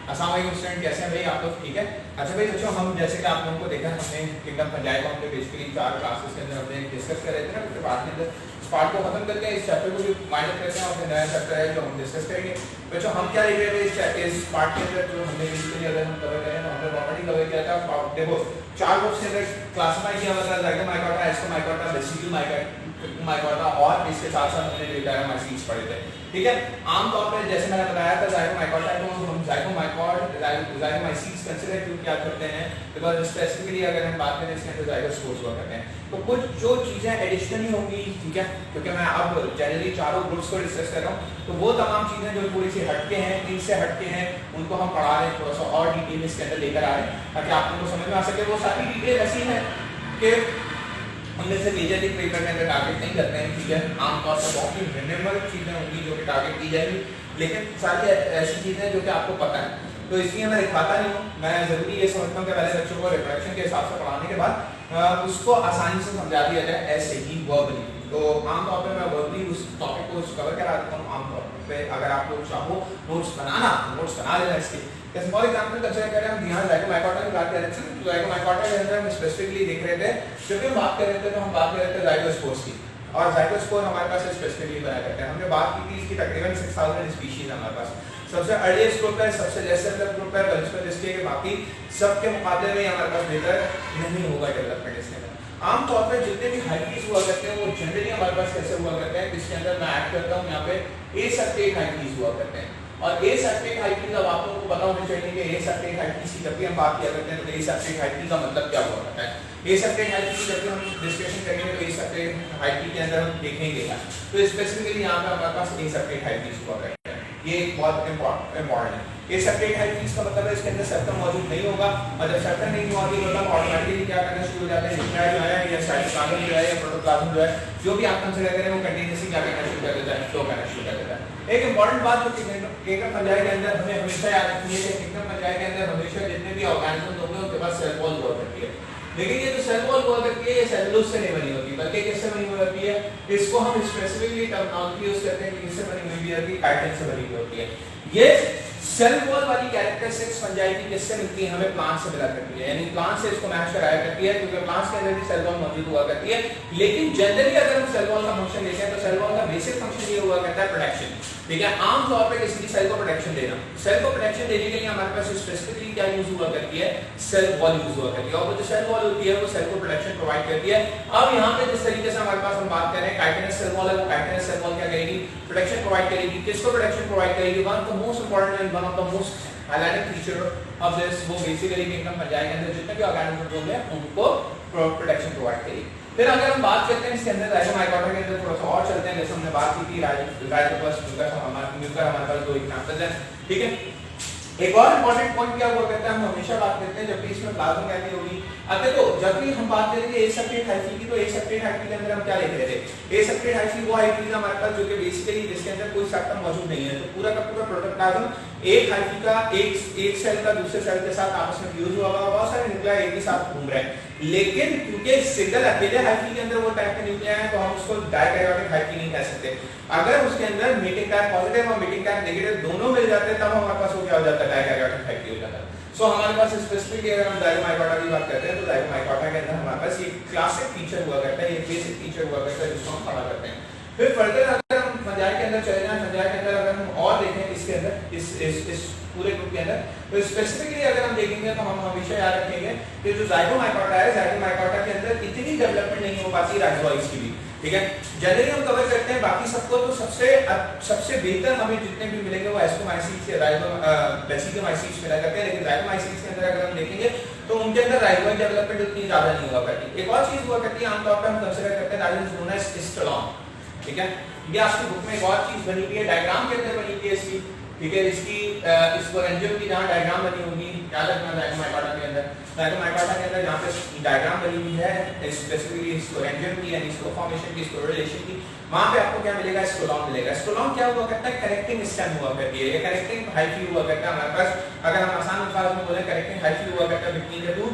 अस्सलाम वालेकुम स्टूडेंट, कैसे हैं भाई आप लोग? ठीक है। अच्छा भाई बच्चों, हम जैसे कि आप लोगों को देखा हमने किंगडम पंजाब को हमने बेसिकली 4 क्लासेस के अंदर हमने डिस्कस कर रहे थे ना, उसके बाद के अंदर इस पार्ट को खत्म करके इस चैप्टर को भी वाइंड अप करते हैं और फिर नया चैप्टर है जो हम डिस्कस करेंगे। बच्चों हम क्या देख रहे थे इस पार्ट के अंदर जो हमने बेसिकली अगर हम कवर करें तो हमने प्रॉपर्टी कवर किया था। देखो 4 ग्रुप्स के अंदर क्लासिफाई किया हुआ था, ज़ाइगोमाइकोटा, एस्कोमाइकोटा, बेसिकल माइकोटा और इसके साथ साथ हमने ड्यूटेरोमाइसीट्स पढ़े थे। ठीक है। आमतौर पर जैसे मैंने बताया था ज़ाइगोमाइकोटा को हम ज़ाइगोमाइसीट्स कंसीडर क्यों क्या करते हैं, बिकॉज़ स्पेसिफिकली अगर हम बात करें इसके अंदर ज़ाइगोस्पोर्स हुआ करते हैं। तो कुछ जो चीजें एडिशनली होंगी, ठीक है, क्योंकि मैं अब जनरली चारों ग्रुप्स को डिस्कस कर रहा हूँ, तो वो तमाम चीजें जो थोड़ी सी हटके हैं, इनसे हटके हैं, उनको हम पढ़ा रहे हैं, थोड़ा सा और डिटेल इसके अंदर लेकर आ रहे हैं ताकि आप लोगों को समझ में आ सके। वो सारी डिटेल ऐसी है कि उनमें से मेजरली पेपर में टारगेट नहीं करते हैं, ठीक है। आमतौर पर बहुत ही मिनिमल चीजें होंगी जो कि टारगेट की जाएगी, लेकिन सारी ऐसी चीजें जो कि आपको पता है, तो इसलिए मैं दिखाता नहीं हूँ। मैं जरूरी ये समझता हूँ कि पहले बच्चों को रिफ्लेक्शन के हिसाब से पढ़ाने के बाद उसको आसानी से समझा दिया जाए, ऐसे ही वर्बली। तो आमतौर पर मैं वर्बली उस टॉपिक को कवर करा देता हूँ। आमतौर पर अगर आप लोग चाहो नोट्स बनाना, नोट्स बना लेना इसके। जैसे फॉर एग्जांपल कंसीडर करें हम यहाँ ज़ाइगोमाइकोटा की बात कर रहे थे, तो ज़ाइगोमाइकोटा के अंदर हम स्पेसिफिकली देख रहे थे, जब हम बात कर रहे थे तो हम बात कर रहे थे ज़ाइगोस्पोर्स की, और ज़ाइगोस्पोर हमारे पास स्पेसिफिकली बनाया करते हैं। हमने बात की थी इसकी तकरीबन 6000 स्पीशीज हमारे पास। सबसे अर्लीस्ट ग्रुप है, सबसे लेसर ग्रुप है बनस्पति, इसके बाकी सबके मुकाबले में हमारे पास बेहतर नहीं होगा डेवलपमेंट इसके अंदर। आमतौर पर जितने भी हाइब्रिड्स हुआ करते हैं वो जनरली हमारे पास कैसे हुआ करते हैं, जिसके अंदर मैं ऐड करता हूँ यहाँ पे ए सर्टेट हाइब्रिड्स हुआ करते हैं। और ए सर्टेट हाइब्रिड अब आप लोगों को पता होना चाहिए कि ए सर्टेट हाइब्रिड की जब भी हम बात किया करते हैं तो ए सर्टेट हाइब्रिड का मतलब क्या हुआ करता है। ए सर्टेट हाइब्रिड की जब भी हम डिस्कशन करेंगे तो ए सर्टेट हाइब्रिड के अंदर हम देखेंगे क्या, तो स्पेसिफिकली यहाँ पे हमारे पास ए सर्टेट हाइब्रिड हुआ करता है। ये बहुत इंपॉर्टेंट है। ए सर्टेट हाइब्रिड का मतलब है इसके अंदर सर्कल मौजूद नहीं होगा, और जब सर्कल नहीं मौजूद होगा तो ऑटोमेटिकली क्या करना शुरू हो जाते हैं, न्यूक्लियाई जो है या साइटोप्लाज्म जो है या प्रोटोप्लाज्म जो है, जो भी आप कंसीडर करें वो कंटीन्यूअसली क्या करना शुरू कर देता है, फ्लो करना शुरू कर देता है। एक इंपॉर्टेंट बात जो किंगडम पंजाब के अंदर हमें हमेशा याद रखनी है कि किंगडम पंजाब के अंदर हमेशा जितने भी ऑर्गेनिज्म होंगे उनके पास सेल वॉल हुआ करती है। लेकिन ये जो सेल वॉल हुआ करती है ये सेलुलोज से नहीं बनी होती, बल्कि किससे बनी हुई होती है, इसको हम स्पेसिफिकली टर्मिनोलॉजी यूज करते हैं कि किससे बनी हुई होती है, काइटिन से बनी हुई होती है। ये सेल वॉल वाली कैरेक्टरिस्टिक्स पंजाब की किससे मिलती है, हमें प्लांट से मिला करती है, यानी प्लांट से इसको मैच कराया करती है, क्योंकि प्लांट्स के अंदर भी सेल वॉल मौजूद हुआ करती है। लेकिन जनरली अगर हम सेल वॉल का फंक्शन देखें तो सेल वॉल का बेसिक फंक्शन ये हुआ करता है प्रोटेक्शन, ठीक है। आमतौर पर किसी की सेल को प्रोटेक्शन देना, सेल को प्रोटेक्शन देने के लिए हमारे पास स्पेसिफिकली क्या यूज हुआ करती है, सेल वॉल यूज हुआ करती है, और वो जो सेल वॉल होती है वो सेल को प्रोटेक्शन प्रोवाइड करती है। अब यहाँ पे जिस तरीके से हमारे पास हम बात कर रहे हैं काइटिनस सेल वॉल है, वो काइटिनस सेल वॉल क्या करेगी, प्रोटेक्शन प्रोवाइड करेगी। किसको प्रोटेक्शन प्रोवाइड करेगी, one of the most important and one of the most highlighted feature of this, वो बेसिकली किंगडम पंजाब के अंदर जितने भी ऑर्गेनिज्म होंगे उनको प्रोटेक्शन प्रोवाइड करेगी। फिर अगर हम बात करते हैं इसके अंदर ज़ाइगोमाइकोटा के अंदर थोड़ा सा और चलते हैं, जैसे हमने बात की थी राइजोप्लस हमारे पास दो एग्जांपल्स हैं, ठीक है। एक और इंपॉर्टेंट पॉइंट क्या हुआ करता है, हम हमेशा बात करते हैं जब भी इसमें प्लाज्मा कैसी होगी। अब देखो जब भी हम बात करेंगे ए सर्टेट हाइब्रिड की, तो ए सर्टेट हाइब्रिड के अंदर हम क्या लिख रहे थे, ए सर्टेट हाइब्रिड वो हाइब्रिड हमारे पास जो कि बेसिकली जिसके अंदर कोई सर्कल मौजूद नहीं है, तो पूरा का पूरा प्रोटोप्लाज्म एक हाइब्रिड का एक सेल का दूसरे सेल के साथ आपस में फ्यूज हुआ हुआ, बहुत सारे न्यूक्लियाई एक ही साथ घूम रहे हैं। लेकिन क्योंकि सिंगल अकेले हाइब्रिड के अंदर वो टाइप के न्यूक्लियाई हैं तो हम उसको डाइकैरियोटिक हाइब्रिड नहीं कह सकते। अगर उसके अंदर मीटिंग टाइप पॉजिटिव और मीटिंग टाइप नेगेटिव दोनों मिल जाते हैं तब हमारे पास वो क्या हो जाता है, डाइकैरियोटिक हाइब्रिड हो जाता है। सो हमारे पास स्पेसिफिकली अगर हम ज़ाइगोमाइकोटा की बात करते हैं तो ज़ाइगोमाइकोटा के अंदर हमारे पास ये क्लासिक फीचर हुआ करता है, ये बेसिक फीचर हुआ करता है जिसको हम पढ़ा करते हैं। फिर फर्दर अगर हम पंजाब के अंदर चले जाएं, पंजाब के अंदर अगर हम और देखें इसके अंदर इस पूरे ग्रुप के अंदर, तो स्पेसिफिकली अगर हम देखेंगे तो हम हमेशा याद रखेंगे कि जो ज़ाइगोमाइकोटा है, ज़ाइगोमाइकोटा के अंदर इतनी डेवलपमेंट नहीं हो पाती राइजोइड्स की भी, ठीक है। जनरली हम कवर करते हैं बाकी सबको, तो सबसे बेहतर हमें जितने भी मिलेंगे वो एस्कोमाइसीट्स या बेसिकोमाइसीट्स मिला करते हैं, लेकिन ज़ाइगोमाइसीट्स के अंदर अगर हम देखेंगे तो उनके अंदर राइजोइड डेवलपमेंट उतनी ज्यादा नहीं हुआ करती। एक और चीज हुआ करती है आमतौर पर हम कंसीडर करते हैं that is known as stolon, ठीक है। ये आपकी बुक में एक और चीज बनी हुई है, डायग्राम के अंदर बनी हुई है इसकी, ठीक है। इसकी स्पोरेंजियम की जहाँ डायग्राम बनी होगी, याद रखना ज़ाइगोमाइकोटा के अंदर, ज़ाइगोमाइकोटा के अंदर जहाँ पे डायग्राम बनी हुई है स्पेसिफिकली स्पोरेंजियम की यानी स्पोर फॉर्मेशन की, स्पोरिलेशन की, वहाँ पे आपको क्या मिलेगा, स्टोलॉन मिलेगा। स्टोलॉन क्या हुआ करता है, कनेक्टिंग स्टेम हुआ करती है, ये कनेक्टिंग हाइफी हुआ करता है हमारे पास। अगर हम आसान अल्फाज में बोले कनेक्टिंग हाइफी हुआ करता है बिटवीन द टू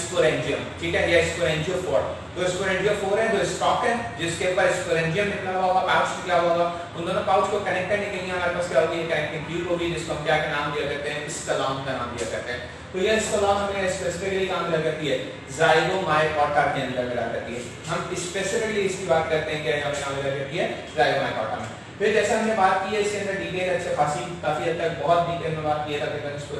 स्पोरेंजियम, ठीक है, या स्पोरेंजियोफोर। तो स्पोरेंजियोफोर है जो स्टॉक है जिसके ऊपर स्पोरेंजियम निकला हुआ होगा, पाउच निकला हुआ होगा, उन दोनों पाउच को कनेक्ट करने के लिए हमारे पास क्या होगी, कनेक्टिंग ट्यूब होगी जिसको हम क्या नाम दिया करते हैं, एस्कलॉन का नाम दिया करते हैं। तो ये एस्कलॉन हमें स्पेसिफिकली काम क्या करती है, ज़ाइगोमाइकोटा के अंदर मिला करती है। हम स्पेसिफिकली इसकी बात करते हैं कि यहाँ पे काम मिला करती है ज़ाइगोमाइकोटा में। फिर जैसा हमने बात की है इसके अंदर डिटेल अच्छे काफी हद तक बहुत डिटेल में बात की है,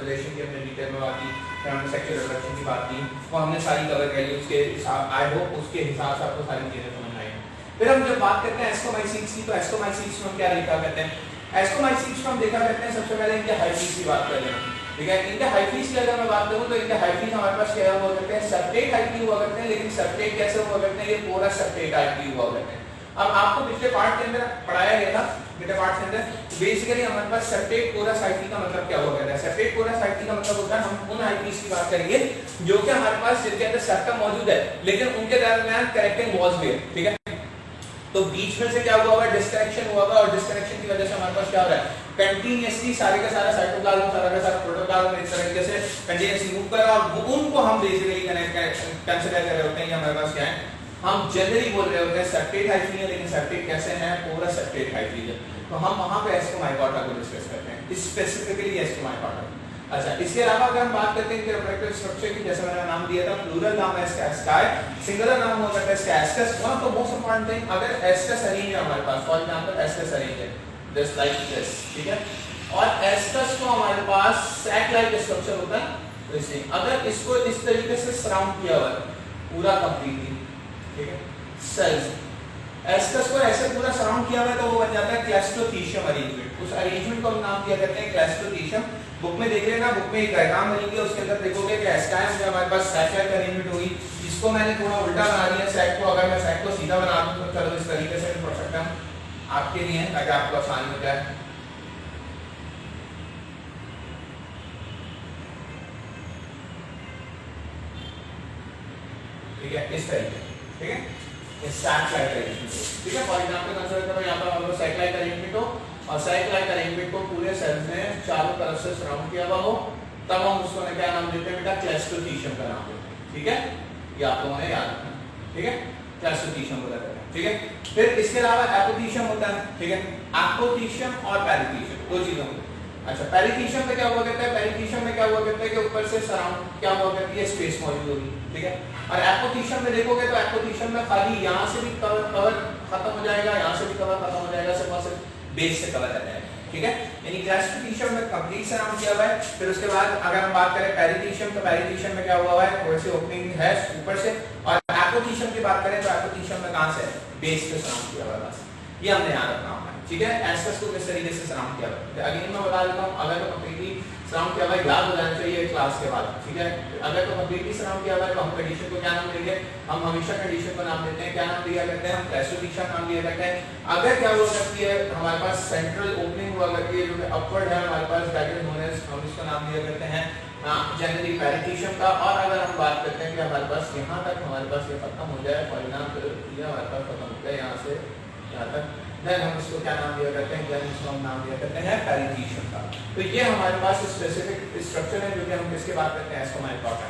रिलेशन की हमने डिटेल में बात की, फिर हमने सेक्सुअल रिप्रोडक्शन की बात की, वो हमने सारी कवर कर ली। उसके हिसाब आई होप उसके हिसाब से आपको सारी चीजें समझ आई। फिर हम जब बात करते हैं एस्कोमाइसीट्स की, तो एस्कोमाइसीट्स में हम क्या देखा करते हैं, एस्कोमाइसीट्स में हम देखा करते हैं सबसे पहले इनके हाइफीज की बात कर लेना। ठीक है, इनके हाइफीज की अगर मैं बात करूं तो इनके हाइफीज हमारे पास क्या हुआ करते हैं, सेपरेट हाइफी हुआ करते हैं। लेकिन सेपरेट कैसे हुआ करते हैं, ये पूरा सेपरेट हाइफी हुआ करते हैं। अब आपको पिछले पार्ट के अंदर पढ़ाया गया था, पिछले पार्ट के अंदर बेसिकली हमारे पास सेपरेट कोरस हाइफी का मतलब क्या हुआ करता है। सेपरेट कोरस हाइफी का मतलब होता है हम उन हाइफीज की बात करेंगे जो कि हमारे पास जिनके अंदर सेप्टम मौजूद है लेकिन उनके दरमियान कनेक्टिंग वॉल्स भी है। ठीक है, तो बीच में से क्या हुआ होगा, डिस्कनेक्शन हुआ होगा, और डिस्कनेक्शन की वजह से हमारे पास क्या हो रहा है, कंटीन्यूअसली सारे का सारा साइटोप्लाज्म, सारा का सारा प्रोटोप्लाज्म इस तरीके से कंटीन्यूअसली मूव कर रहा है, और उनको हम बेसिकली कंसीडर कर रहे होते हैं। हमारे पास क्या है, हम जनरली बोल रहे होते हैं सेप्टेट हाइफी है, लेकिन सेप्टेट कैसे है, पूरा सेप्टेट हाइफी है। तो हम वहां पे एस्कोमाइकोटा को डिस्कस करते हैं, स्पेसिफिकली एस्कोमाइकोटा। अच्छा, इसके अलावा अगर हम बात करते हैं कि रिप्रोडक्टिव स्ट्रक्चर की, जैसे मैंने नाम दिया था, प्लूरल नाम है इसका एस्काई, सिंगुलर नाम होगा इसका ascus. One of the most important thing, अगर एस्कस अरेंज है हमारे पास, फॉर एग्जांपल एस्कस अरेंज है जस्ट लाइक दिस, ठीक है, और एस्कस को हमारे पास सैक लाइक स्ट्रक्चर होता है, तो इसे अगर इसको इस तरीके से सराउंड किया हुआ है पूरा कंप्लीटली, ठीक है, सेल्स एस्कस को ऐसे पूरा सराउंड किया हुआ है, तो वो बन जाता है क्लैस्ट्रोथीशियम अरेंजमेंट। उस अरेंजमेंट को हम नाम दिया करते हैं क्लैस्ट्रोथीशियम। बुक में देख लेना, बुक में एक डायग्राम बनी है, उसके अंदर देखोगे कि एस्काई में हमारे पास सैक लाइक अरेंजमेंट होगी। इसको मैंने थोड़ा उल्टा बना दिया सैक को, अगर मैं सैक को सीधा बना दूं तो चलो इस तरीके से पढ़ सकता हूं आपके लिए, ताकि आपको आसानी हो जाए। ठीक है, इस तरीके, ठीक है, ये सैक लाइक अरेंजमेंट, ठीक है। फॉर एग्जांपल कंसीडर करो यहाँ पर हमारे सैक लाइक अरेंजमेंट हो, और सैक लाइक अरेंजमेंट को पूरे सेल्स ने चारों तरफ से सराउंड किया हुआ हो, तब हम उसको क्या नाम देते हैं बेटा, क्लैस्ट्रोथीशियम का नाम देते हैं। ठीक है, ये आप लोगों ने याद रखना, ठीक है, क्लैस्ट्रोथीशियम बोला जाता है। ठीक है, फिर इसके अलावा एपोथीशियम होता है, ठीक है, एपोथीशियम और पेरिथीशियम दो चीजें होती है। अच्छा, पेरिथीशियम में क्या हुआ करता है, पेरिथीशियम में क्या हुआ करता है कि ऊपर से सराउंड क्या हुआ करती है, स्पेस मौजूद होगी। ठीक है, और एपोथीशियम में देखोगे तो एपोथीशियम में खाली यहाँ से भी कवर खत्म हो जाएगा, यहाँ से भी कवर खत्म हो जाएगा, सिर्फ और सिर्फ बेस से कवर रहता है। ठीक है, यानी क्लैस्ट्रोथीशियम में कंप्लीट सराउंड किया हुआ है। फिर उसके बाद अगर हम बात करें पेरिथीशियम, तो पेरिथीशियम में क्या हुआ है, थोड़ी सी ओपनिंग है ऊपर से, और एपोथीशियम की बात करें तो एपोथीशियम में कहां से है, बेस पे सराउंड किया हुआ है। बस ये हमने याद रखना होगा। ठीक है, एस्कस को किस तरीके से सराउंड किया हुआ है, अगेन मैं बता देता हूं, अगर तो कंप्लीटली सराउंड किया हुआ है, याद हो जाना चाहिए क्लास के बाद। ठीक है, अगर तो कंप्लीटली सराउंड किया हुआ है तो हम कंडीशन को क्या नाम देंगे, हम हमेशा कंडीशन को नाम देते हैं, क्या नाम दिया करते हैं, हम क्लैस्ट्रोथीशियम नाम दिया करते हैं। अगर क्या हुआ करती है, हमारे पास सेंट्रल ओपनिंग हुआ करती है जो कि अपवर्ड है हमारे पास, दैट इज नोन एज, हम इसका नाम दिया करते हैं जनरली पेरिथीशियम का। और अगर हम बात करते हैं कि हमारे पास यहाँ तक हमारे पास ये खत्म हो जाए, परिणाम ये हमारे पास खत्म हो जाए यहाँ से यहाँ तक, देन हम इसको क्या नाम दिया करते हैं, देन इसको हम नाम दिया करते हैं पेरिथीशियम का। तो ये हमारे पास स्पेसिफिक स्ट्रक्चर है जो कि हम किसके बात करते हैं, एस्कोमाइकोटा।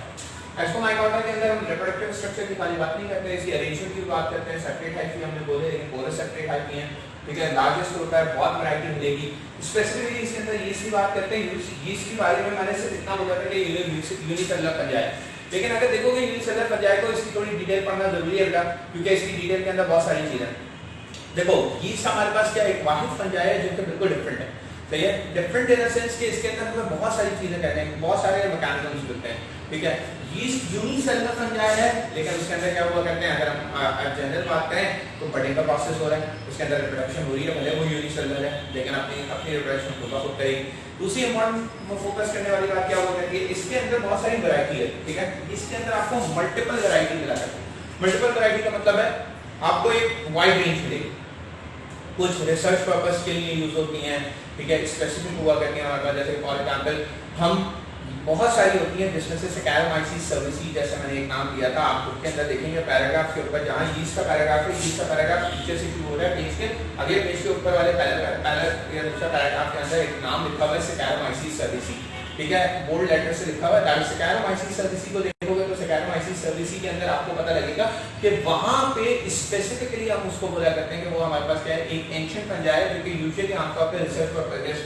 एस्कोमाइकोटा के अंदर हम रिप्रोडक्टिव स्ट्रक्चर की खाली बात नहीं करते, इसकी अरेंजमेंट की बात करते हैं। सेपरेट हाइफी हमने बोले, लेकिन कोरस सेपरेट हाइफी है, ठीक है, लार्जेस्ट होता है, बहुत वैरायटी मिलेगी। स्पेसिफिकली इसके अंदर यीस्ट की बात करते हैं। यीस्ट के बारे में मैंने सिर्फ इतना बोला था कि यूनिसेलुलर पंजाई, लेकिन अगर देखोगे यूनिसेलुलर पंजाई को इसकी थोड़ी डिटेल पढ़ना जरूरी है बेटा, क्योंकि इसकी डिटेल के अंदर बहुत सारी चीजें। देखो यीस्ट हमारे पास क्या एक वाहिद पंजाई है जो कि बिल्कुल डिफरेंट है, सही है, डिफरेंट इन द सेंस कि इसके अंदर हमें बहुत सारी चीजें कहते हैं, बहुत सारे मैकेनिज्म्स मिलते हैं। ठीक है, यीस्ट यूनिसेलुलर पंजाई है, लेकिन उसके अंदर क्या हुआ करते हैं, अगर हम जनरल बात करें तो बडिंग का प्रोसेस हो रहा है, उसके अंदर रिप्रोडक्शन हो रही है, भले वो यूनिसेलुलर है लेकिन अपनी रिप्रोडक्शन खुद ब खुद करेगी। दूसरी इंपॉर्टेंट फोकस करने वाली बात क्या हुआ करती है, इसके अंदर बहुत सारी वैरायटी है। ठीक है, इसके अंदर आपको मल्टीपल वैरायटी मिला करती है। मल्टीपल वैरायटी का मतलब है आपको एक वाइड रेंज मिलेगी, कुछ रिसर्च पर्पस के लिए यूज होती हैं, ठीक है, स्पेसिफिक हुआ करती हैं हमारे पास, जैसे फॉर एग्जांपल हम बहुत सारी होती हैं जिसमें से सैकेरोमाइसीस सर्विसेज, जैसे मैंने एक नाम दिया था, आप बुक के अंदर देखेंगे पैराग्राफ के ऊपर, जहाँ यीस्ट का पैराग्राफ है, यीस्ट का पैराग्राफ पीछे से शुरू हो रहा है, पेज के अगले पेज के ऊपर वाले दूसरा पैराग्राफ के अंदर एक नाम लिखा हुआ है सैकेरोमाइसीस सर्विसेज, ठीक है, बोल्ड लेटर से लिखा हुआ है। दैट सैकेरोमाइसीस सर्विसेज को देखोगे तो सैकेरोमाइसीस सर्विसेज के अंदर आपको पता लगेगा कि वहां पे स्पेसिफिकली हम उसको बोला करते हैं कि वो हमारे पास क्या है, एक एंशिएंट पंजाई है जो कि यूजुअली आमतौर पे रिसर्च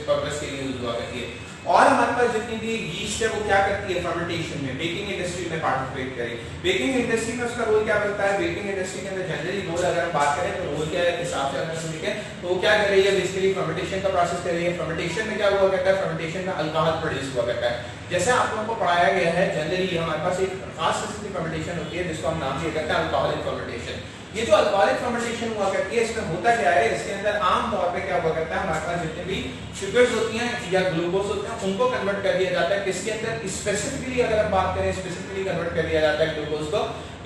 पर्पस के लिए यूज हुआ करती है। और हमारे पास जितनी भी यीस्ट है वो क्या करती है फर्मेंटेशन में, बेकिंग इंडस्ट्री में पार्टिसिपेट करेगी। बेकिंग इंडस्ट्री में उसका रोल क्या बनता है, बेकिंग इंडस्ट्री के अंदर जनरली रोल अगर हम बात करें तो रोल के हिसाब से अगर हम देखें तो वो क्या कर रही है, बेसिकली फर्मेंटेशन का प्रोसेस कर रही है। फर्मेंटेशन में क्या हुआ करता है, फर्मेंटेशन में अल्कोहल प्रोड्यूस हुआ करता है। जैसे आप लोगों को पढ़ाया गया है जनरली हमारे पास एक खास किस्म की फर्मेंटेशन होती है जिसको हम नाम दिया करते हैं अल्कोहलिक फर्मेंटेशन। ये जो अल्कोहलिक फर्मेंटेशन हुआ करती है इसमें होता क्या है, इसके अंदर आम तौर पे क्या हुआ करता है, हमारे पास जितने भी शुगर्स होती हैं या ग्लूकोज होते हैं उनको कन्वर्ट कर दिया जाता है किसके अंदर, स्पेसिफिकली अगर हम बात करें स्पेसिफिकली कन्वर्ट कर दिया जाता है ग्लूकोज को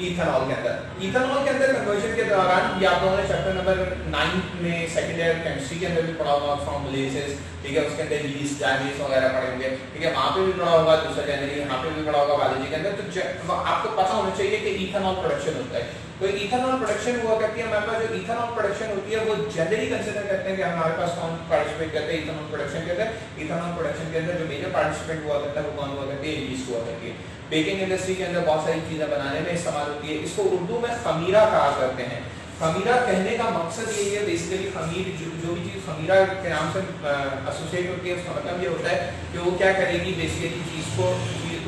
इथेनॉल के अंदर। इथेनॉल के अंदर कन्वर्जन के दौरान ये आप लोगों ने चैप्टर नंबर 9 में सेकंड ईयर केमिस्ट्री के अंदर भी पढ़ा होगा, फॉर्मुलेशंस, ठीक है, उसके अंदर यीस्ट डायमीज वगैरह पढ़े होंगे, ठीक है, वहां पे भी पढ़ा होगा, दूसरा जनरली यहाँ पे भी पढ़ा होगा बायोलॉजी के अंदर। तो आपको पता होना चाहिए कि इथेनॉल प्रोडक्शन होता है। तो इथेनॉल प्रोडक्शन हुआ करती है, हमारे पास जो इथेनॉल प्रोडक्शन होती है वो जनरली कंसीडर करते हैं कि हमारे पास कौन पार्टिसिपेट करते हैं इथेनॉल प्रोडक्शन के अंदर। इथेनॉल प्रोडक्शन के अंदर जो मेजर पार्टिसिपेंट हुआ करता है वो कौन हुआ करती है, यीस्ट हुआ करती है। बेकिंग इंडस्ट्री के अंदर बहुत सारी चीजें बनाने में इस्तेमाल होती है। इसको उर्दू में खमीरा कहा करते हैं। खमीरा कहने का मकसद यही है, बेसिकली खमीर जो भी चीज खमीरा के नाम से एसोसिएट होती है उसका मतलब ये होता है कि वो क्या करेगी, बेसिकली चीज को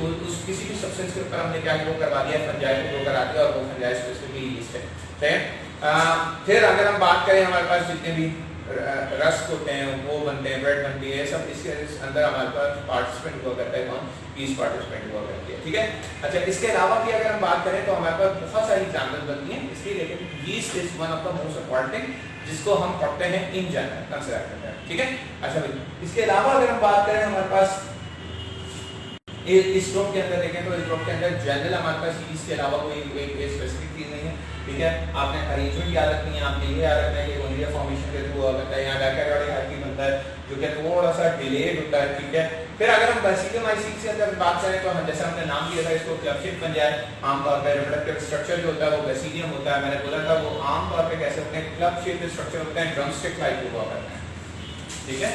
उस किसी भी सब्सटेंस के ऊपर हमने क्या वो करवा दिया, फंजाई को ग्रो करा दिया और वो फंजाई स्पेसिफिकली यीस्ट है। फिर अगर हम बात करें हमारे पास जितने भी रस्क होते हैं वो बनते हैं, ब्रेड बनती है, सब इसके अंदर हमारे पास पार्टिसिपेंट हुआ करता है कौन, यीस्ट पार्टिसिपेंट हुआ करती है, ठीक है। अच्छा, इसके अलावा भी अगर हम बात करें तो हमारे पास बहुत सारी एग्जाम्पल बनती हैं इसकी, लेकिन yeast is one of the most important जिसको हम पढ़ते हैं इन जनरल कंसीडर करते हैं, ठीक है। अच्छा भाई, इसके अलावा अगर हम बात करें हमारे पास इस ग्रुप के अंदर देखें तो इस ग्रुप के अंदर जनरल हमारे पास यीस्ट के अलावा कोई स्पेसिफिक चीज नहीं है, ठीक है। आपने अरेंजमेंट याद रखनी है, आपने ये याद रखना है कि गोनिया फॉर्मेशन के थ्रू होता है, यहाँ डायकैरियोटिक हाइब्रिड बनता है जो कि थोड़ा सा डिलेड होता है, ठीक है। फिर अगर हम बेसिकली के अंदर बात करें तो हम जैसे हमने नाम दिया था इसको क्लबशिप बन जाए, आमतौर पर रिप्रोडक्टिव स्ट्रक्चर जो होता है वो बेसिडियम होता है, मैंने बोला था वो आमतौर पर कैसे होते हैं, क्लब शेप स्ट्रक्चर होते हैं, ड्रमस्टिक लाइक हुआ करते हैं, ठीक है।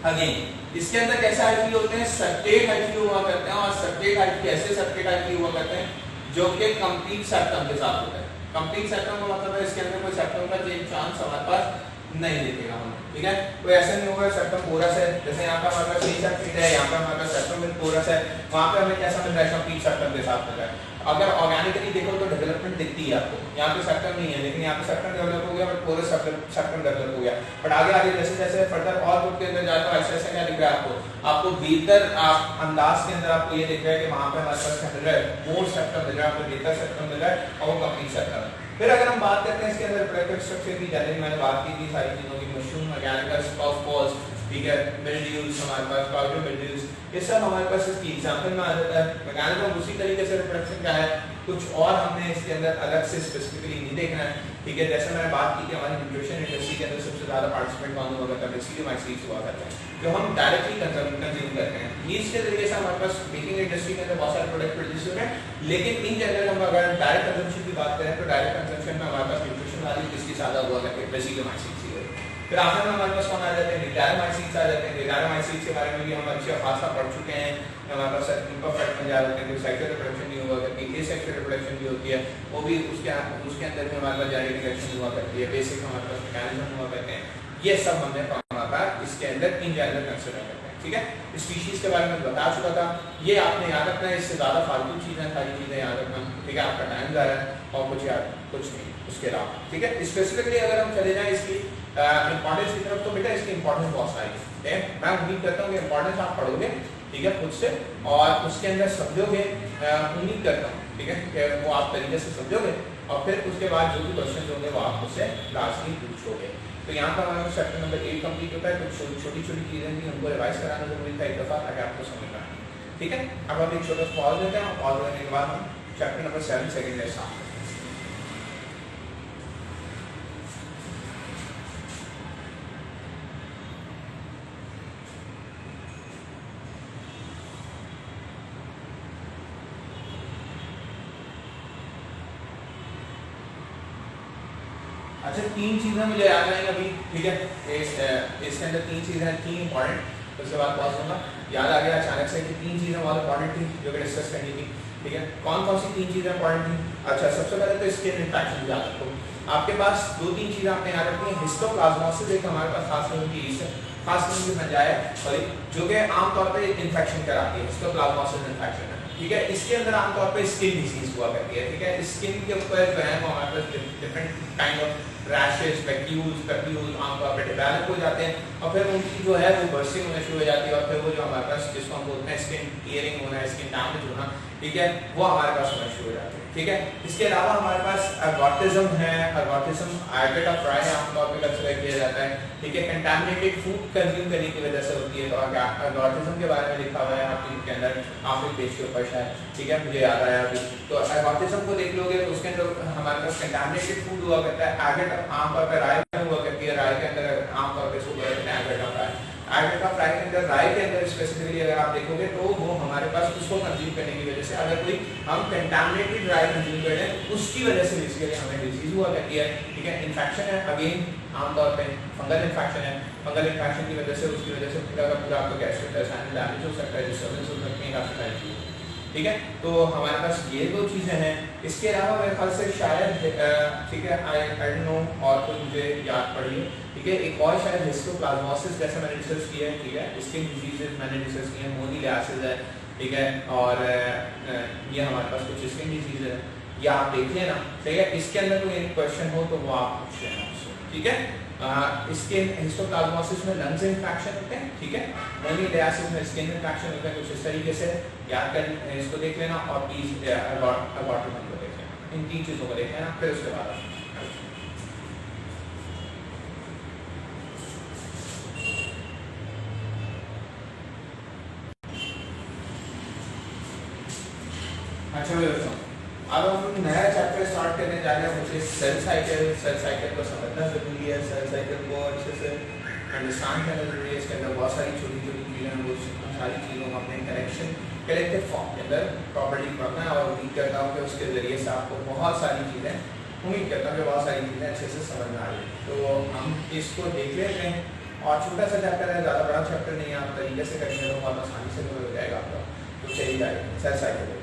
अगेन इसके अंदर कैसे हाइफी होते हैं, सेप्टेट हाइफी हुआ करते हैं, और सेप्टेट हाइफी ऐसे सेप्टेट हाइफी हुआ करते हैं जो कि कंप्लीट सेप्टम के साथ होता है। कंप्लीट सेप्टम का मतलब है इसके अंदर कोई सेप्टम का चांस हमारे पास नहीं दिखेगा हमें, ठीक है। कोई ऐसा नहीं होगा सेप्टम पोरस है, जैसे यहाँ पे हमारे पास सी सेप्टेट है, यहाँ पे हमारे पास सेप्टम विद पोरस है, वहाँ पे हमें कैसा मिल रहा है, कंप्लीट सेप्टम के साथ मिल रहा है। अगर ऑर्गेनिकली देखो तो डेवलपमेंट दिखती है आपको, यहाँ पे सेप्टम नहीं है लेकिन यहाँ पे सेप्टम डेवलप हो गया, बट पोरस सेप्टम डेवलप हो गया। बट आगे आगे जैसे जैसे फर्दर और ग्रुप के अंदर जाता है ऐसे ऐसे क्या दिख रहा है आपको बेहतर आप अंदाज के अंदर आपको ये दिख रहा है कि वहाँ पे हमारे पास क्या मिल रहा है, मोर सेप्टम मिल रहा है, आपको बेहतर सेप्टम मिल रहा है और वो कंप्लीट सेप्टम है। फिर अगर हम बात करते हैं इसके अंदर रिप्रोडक्टिव स्ट्रक्चर की, जनरली मैंने बात की थी सारी चीजों की, मशरूम, मैकेनिकल, पफ बॉल्स, ठीक है, मिल्ड्यूज हमारे पास, पाउडर मिल्ड्यूज, ये सब हमारे पास इसकी एग्जांपल में आ जाता है। मैकेनिकल उसी तरीके से रिप्रोडक्शन का है, कुछ और हमने इसके अंदर अलग से स्पेसिफिकली नहीं देखना है, ठीक है। जैसे मैंने बात की कि हमारी न्यूट्रिशन इंडस्ट्री के अंदर सबसे ज्यादा पार्टिसिपेंट कौन हुआ करता है, बेसिकली माइसीड्स हुआ करता है जो हम डायरेक्टली कंज्यूम करते हैं। यीस्ट के तरीके से हमारे पास बेकिंग इंडस्ट्री के अंदर बहुत सारे प्रोडक्ट प्रोड्यूस होते हैं, लेकिन इन जनरल हम अगर डायरेक्ट कंजम्पशन की बात करें तो डायरेक्ट कंजम्पशन में हमारे पास न्यूट्रिशन वाली किसकी ज्यादा हुआ करती है, बेसिकली माइसीड्स ही है। फिर आखिर में हमारे पास कौन आ जाते हैं, डिटायरमाइसीड्स आ जाते हैं। डिटायरमाइसीड्स के बारे में भी हम अच्छा खासा पढ़ चुके हैं, हमारे पास इम्परफेक्ट बन जाते हैं, सेक्सुअल रिप्रोडक्शन नहीं हुआ करती, एसेक्सुअल रिप्रोडक्शन भी होती है, वो भी उसके अंदर भी हमारे पास जेनेटिक रिएक्शन हुआ करती है, बेसिक हमारे पास मैकेनिज्म हुआ करते हैं। ये सब हमने पढ़ा था इसके अंदर इन जनरल कंसीडर करते हैं, ठीक है। स्पीशीज के बारे में बता चुका था, ये आपने याद रखना है, इससे ज्यादा फालतू चीजें सारी चीजें याद रखना, ठीक है। आपका टाइम जा रहा है और कुछ याद कुछ नहीं उसके अलावा, ठीक है। स्पेसिफिकली अगर हम चले जाएं इसकी इंपॉर्टेंस की तरफ तो बेटा इसकी इंपॉर्टेंस बहुत सारी है, मैं उम्मीद करता हूँ कि इंपॉर्टेंस आप पढ़ोगे, ठीक है, खुद से और उसके अंदर समझोगे, उम्मीद करता हूँ, ठीक है, कि वो आप तरीके से समझोगे और फिर उसके बाद जो भी क्वेश्चन होंगे वो आप मुझसे लाजमी पूछोगे। तो यहाँ पर हमारा चैप्टर नंबर 8 कंप्लीट होता है, कुछ छोटी छोटी चीजें थी उनको रिवाइज कराना जरूरी था एक दफा ताकि आपको समझ में आए, ठीक है। अब हम एक छोटा सा पॉज देते हैं, पॉज देने के बाद हम chapter number 7 second lesson start. अच्छा, तीन चीजें मुझे याद आएंगी अभी, ठीक है। इसके अंदर तीन चीजें हैं, तीन इंपॉर्टेंट, उसके बाद पॉज होगा। याद आ गया अचानक से कि तीन चीजें बहुत इंपॉर्टेंट थी जो कि डिस्कस करनी थी, ठीक है। कौन कौन सी तीन चीजें इंपॉर्टेंट थी? अच्छा, सबसे पहले तो स्किन इन्फेक्शन याद रखो। आपके पास 2-3 चीजें आपने याद रखनी है। हिस्टोप्लाज्मोसिस एक हमारे पास खास किस्म की ईस्ट है, खास किस्म की फंजाई है, सॉरी, जो कि आमतौर पे इन्फेक्शन कराती है, हिस्टोप्लाज्मोसिस इन्फेक्शन है, ठीक है। इसके अंदर आमतौर पे स्किन डिजीज हुआ करती है, ठीक है। स्किन के ऊपर जो है वो हमारे पास different kind of rashes, papules आमतौर पे डेवलप हो जाते हैं और फिर उनकी जो है वो बर्स्टिंग होना शुरू हो जाती है और फिर वो जो हमारे पास जिसको हम बोलते हैं स्किन टीयरिंग होना, स्किन डैमेज होना, ठीक है, वो हमारे पास होना शुरू हो जाता है, ठीक है। इसके अलावा हमारे पास अगॉटिज्म है। अगॉटिज्म आइगट ऑफ फ्राई आमतौर पे कंसिडर किया जाता है, ठीक है। कंटामिनेटेड फूड कंज्यूम करने की वजह से होती है। तो अगॉटिज्म के बारे में लिखा हुआ है आपके बुक के अंदर, आखिरी पेज के ऊपर शायद, ठीक है, मुझे याद आया अभी। तो अगॉटिज्म को देख लोगे तो उसके अंदर हमारे पास कंटामिनेटेड फूड हुआ करता है। आइगट आमतौर पर राय में हुआ करती है, राय के अंदर आमतौर पर सुबह आइगट ऑफ राय, आइगट ऑफ राय के अंदर, राय के अंदर स्पेसिफिकली अगर आप देखोगे तो वो हमारे पास उसको कंज्यूम करने की वजह से, अगर कोई हम कंटामिनेटेड राय कंज्यूम कर रहे हैं उसकी वजह से बेसिकली हमें डिजीज हुआ करती है, ठीक है। इन्फेक्शन है, अगेन आमतौर पे फंगल इन्फेक्शन है। फंगल इन्फेक्शन की वजह से उसकी वजह से पूरा का पूरा आपका गैस्ट्रोइंटेस्टाइनल डैमेज हो सकता है, डिस्टर्बेंस हो सकती है, काफी सारी चीजें, ठीक है। तो हमारे पास ये 2 चीजें हैं। इसके अलावा मेरे ख्याल से शायद, ठीक है, आई डोंट नो और कोई मुझे याद पड़ी है, ठीक है। एक और शायद हिस्टोप्लाज्मोसिस जैसे मैंने रिसर्च किया है, ठीक है। स्किन डिजीजेस मैंने रिसर्च किया है, मोनीलियासिस है, ठीक है, और ये हमारे पास कुछ स्किन डिजीज है, या आप देख लेना, ठीक है। इसके अंदर कोई क्वेश्चन हो तो वो आप पूछ लेना, ठीक है। इसके हिस्टोप्लाज्मोसिस में लंग्स इन्फेक्शन होते हैं, ठीक है। मोनीलियासिस में स्किन इन्फेक्शन होता है, कुछ इस तरीके से याद कर इसको देख लेना और प्लीज अगॉटिज्म को देख लेना, इन 3 चीजों को देख लेना, फिर उसके बाद अच्छा मैं बताऊँ। अब हम नया चैप्टर स्टार्ट करने जा रहे हैं, मुझे सेल साइकिल को समझना जरूरी है, सेल साइकिल को अच्छे से अंडरस्टैंड करना जरूरी है। इसके अंदर बहुत सारी छोटी छोटी चीज़ें हैं, वो सारी चीज़ों को अपने कलेक्टिव फॉर्म के अंदर प्रॉपर्ली पढ़ना है और उम्मीद करता हूँ कि उसके ज़रिए से आपको बहुत सारी चीज़ें, उम्मीद करता हूँ कि बहुत सारी चीज़ें अच्छे से समझ में आ रही है। तो हम इसको देख लेते हैं, और छोटा सा चैप्टर है, ज़्यादा बड़ा चैप्टर नहीं है, आप तरीके से करेंगे तो बहुत आसानी से हो जाएगा आपका, तो चलिए जाएगा सेल साइकिल।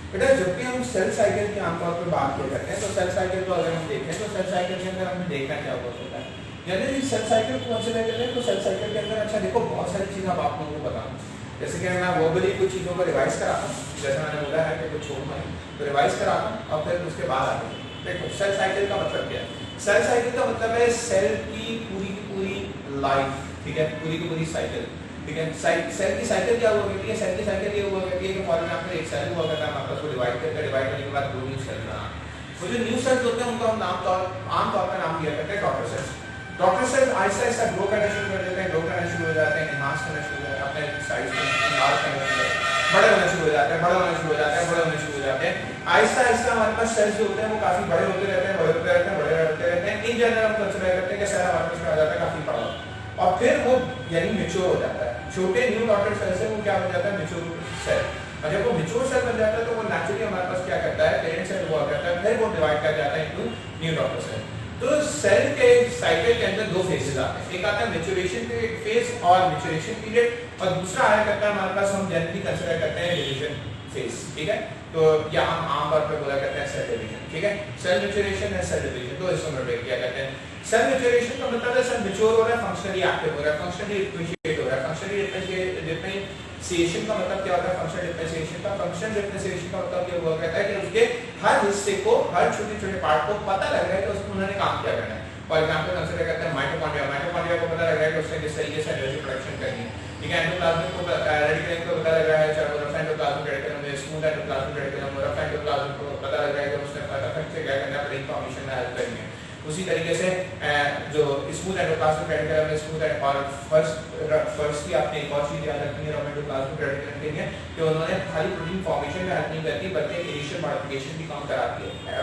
बेटा जब भी हम सेल साइकिल की आमतौर पर बात करते हैं तो सेल साइकिल को अगर हम देखें तो सेल साइकिल के अंदर हमें देखना क्या होता है, यानी सेल साइकिल को कंसीडर करें तो सेल साइकिल के अंदर अच्छा देखो बहुत सारी चीज़ें अब आप लोगों को बताऊँ, जैसे कि मैं वर्बली कुछ चीज़ों को रिवाइज कराता हूँ, जैसे मैंने बोला है कि कुछ छोड़ना है तो रिवाइज कराता हूँ और फिर उसके बाद आते हैं। देखो सेल साइकिल का मतलब क्या है? सेल साइकिल का मतलब है सेल की पूरी लाइफ, ठीक है, पूरी की पूरी साइकिल, ठीक है। सेल की साइकिल क्या हुआ करती है? सेल की साइकिल ये हुआ करती है कि फॉर एग्जांपल एक सेल हुआ करता है, हमारे पास को डिवाइड करने के बाद 2 न्यू सेल बना, वो जो न्यू सेल्स होते हैं उनका हम आमतौर पर नाम दिया करते हैं daughter cells. Daughter cells Aahista Aahista grow करना शुरू कर देते हैं, ग्रो करना शुरू हो जाते हैं, एनहांस करना शुरू हो जाते हैं, अपने साइज को लार्ज करना शुरू हो जाते हैं, बड़े होना शुरू हो जाते हैं, बड़े होना शुरू हो जाते हैं, बड़े होना शुरू हो जाते हैं। आहिस्ता आहिस्ता हमारे पास सेल्स जो होते हैं वो काफी बड़े होते रहते हैं, बड़े होते रहते हैं, बड़े होते रहते हैं। इन जनरल हम कंसीडर करते हैं कि सेल हमारे पास क्या हो जाता है, काफी बड़ा, और फिर वो यानी मैच्योर हो जाता है। छोटे न्यू डॉटर सेल से वो क्या बन जाता है, मैच्योर सेल, और जब वो मैच्योर सेल बन जाता है तो वो नेचुरली हमारे पास क्या करता है, पेरेंट सेल हुआ करता है, फिर वो डिवाइड कर जाता है इनटू न्यू डॉटर सेल। तो सेल के साइकिल के अंदर 2 फेजेस आते हैं, एक आता है मैच्योरेशन फेज और मैच्योरेशन पीरियड, और दूसरा आया करता है हमारे पास हम जनरली कंसीडर करते हैं डिवीजन फेज, ठीक है। तो या हम आमतौर पर बोला करते हैं सेल डिवीजन, ठीक है। सेल मैच्योरेशन है, सेल डिवीजन, तो इसको हम ब्रेक किया करते हैं। सेल मैच्योरेशन का मतलब है सेल मैच्योर हो रहा है, फंक्शनली एक्टिव हो रहा है, फंक्शनली डिफरेंशिएट हो रहा है। फंक्शनली डिफरेंशिएशन का मतलब क्या होता है? फंक्शनल डिफरेंशिएशन का मतलब ये हुआ कहता है कि उसके हर हिस्से को, हर छोटे पार्ट को पता लग रहा है कि उसको उन्होंने काम क्या करना है। फॉर एग्जांपल कंसीडर करते हैं माइटोकॉन्ड्रिया को पता लग रहा है कि उसने किस तरीके से एनर्जी प्रोडक्शन करनी है, ठीक है। एंडोप्लाज्म को रेडिकुलम को पता लग रहा है, चाहे वो रफ एंडोप्लाज्मिक रेडिकुलम है, smooth endoplasmic reticulum, rough endoplasm को पता लग रहा है कि उसने इफेक्ट से क्या करना है, ब्रेन फॉर्मेशन में हेल्प करनी है। उसी तरीके से जो स्मूथ एंडोप्लाज्मिक रेडिकुलम है, स्मूथ और फर्स्ट की आपने एक और चीज याद रखनी है रफ एंडोप्लाज्मिक रेडिकुलम के लिए कि उन्होंने खाली प्रोटीन फॉर्मेशन में हेल्प नहीं करती बल्कि इनिशियल मॉडिफिकेशन भी काम कराती है,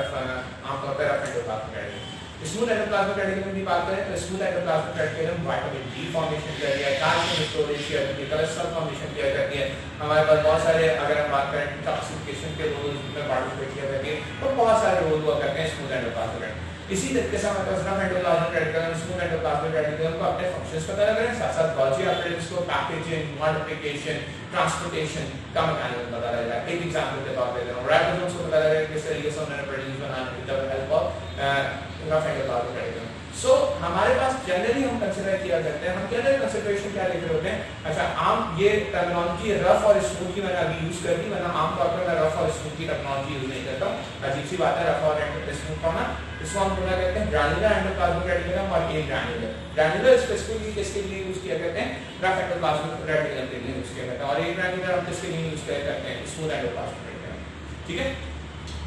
आमतौर पर rough endoplasmic reticulum. Smooth endoplasmic reticulum की बात करें तो smooth endoplasmic reticulum vitamin D formation कर दिया है, कैल्शियम स्टोरेज किया करती है, कोलेस्ट्रॉल फॉर्मेशन किया करती है। हमारे पास बहुत सारे, अगर हम बात करें डिटॉक्सिफिकेशन के रोल में पार्टिसिपेट किया करती है, तो बहुत सारे रोल हुआ करते हैं स्मूथ एंडोप्लाज्मिक रेटिकुलम। इसी तरीके से हमारे पास rough endoplasmic reticulum, smooth endoplasmic reticulum को अपने फंक्शंस पता लग रहे हैं, साथ साथ गॉल्गी एपेरेटस को पैकेजिंग, मल्टीप्लिकेशन, ट्रांसपोर्टेशन का मैकेनिज्म पता लग रहा है। एक एग्जांपल के तौर पे दे रहा हूं, राइबोसोम्स को पता लग रहा है किस तरीके से उन्होंने प्रोड्यूस बनाने with the help of rough endoplasmic reticulum. So हमारे पास जनरली हम कंसीडर किया करते हैं, हम जनरल कंसीडरेशन क्या लिख रहे होते हैं, अच्छा आम ये टर्मिनोलॉजी रफ और स्मूथ की मैंने अभी यूज कर दी, वरना आमतौर पर मैं रफ और स्मूथ की टर्मिनोलॉजी यूज नहीं करता हूँ, अजीब सी बात है रफ और स्मूथ होना। इसको हम बोला करते हैं ग्रैन्युलर एंडोप्लाज्मिक रेटिकुलम और एग्रैन्युलर। ग्रैन्युलर स्पेसिफिकली किसके लिए यूज किया करते हैं, रफ एंडोप्लाज्मिक रेटिकुलम के लिए यूज किया करते हैं, और एग्रैन्युलर हम किसके लिए यूज किया करते हैं, स्मूथ एंडोप्लाज्मिक रेटिकुलम। ठीक है,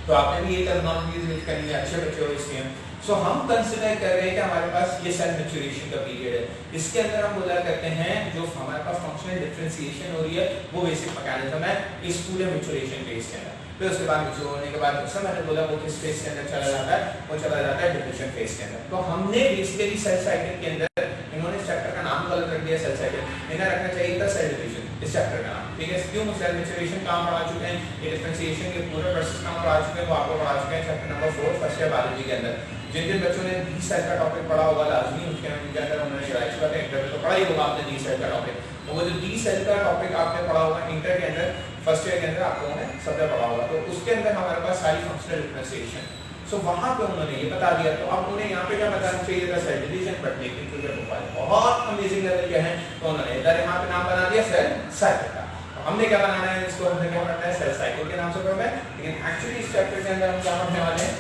तो आपने भी ये टर्मिनोलॉजी यूज करनी है, अच्छे बच्चे हो इसलिए। सो हम कंसीडर कर रहे हैं कि हमारे पास ये सेल मैच्योरेशन का पीरियड है, इसके अंदर हम बोला करते हैं जो हमारे पास फंक्शनल डिफरेंशिएशन हो रही है वो बेसिक मैकेनिज्म है इस पूरे मैच्योरेशन फेज के अंदर। फिर उसके बाद मैच्योर होने के बाद जैसा मैंने बोला वो किस फेज के अंदर चला जाता है, वो चला जाता है डिप्रेशन फेज के अंदर। तो हमने बेसिकली सेल साइकिल के अंदर, इन्होंने इस चैप्टर का नाम गलत रख दिया सेल साइकिल, इन्हें रखना चाहिए था सेल डिवीजन इस चैप्टर का नाम। ठीक है, क्यों सेल मैच्योरेशन काम पढ़ा चुके हैं, ये डिफरेंशिएशन के पूरे प्रोसेस काम पढ़ा चुके हैं, वो आपको पढ़ा चुके हैं chapter number 4 first year biology के अंदर। जिन जिन बच्चों ने डी सेल का टॉपिक पढ़ा होगा लाजमी उसके अंदर उन्होंने राइट बात है, इंटर तो पढ़ा ही होगा आपने डी सेल का टॉपिक, वो जो डी सेल का टॉपिक आपने पढ़ा होगा इंटर के अंदर फर्स्ट ईयर के अंदर आप लोगों ने सब पढ़ा होगा, तो उसके अंदर हमारे पास सारी फंक्शनल डिफरेंशिएशन। सो वहां पे उन्होंने ये बता दिया, तो अब उन्हें यहाँ पे क्या बताना चाहिए था, सेल डिवीजन, बट लेकिन क्योंकि प्रोफाइल बहुत अमेजिंग लेवल के हैं तो उन्होंने इधर यहाँ पे नाम बना दिया सेल साइकिल का। हमने क्या बनाना है, इसको हमने क्या करना है, सेल साइकिल के नाम से पढ़ना है, लेकिन एक्चुअली इस चैप्टर के अंदर हम क्या पढ़ने वाले हैं,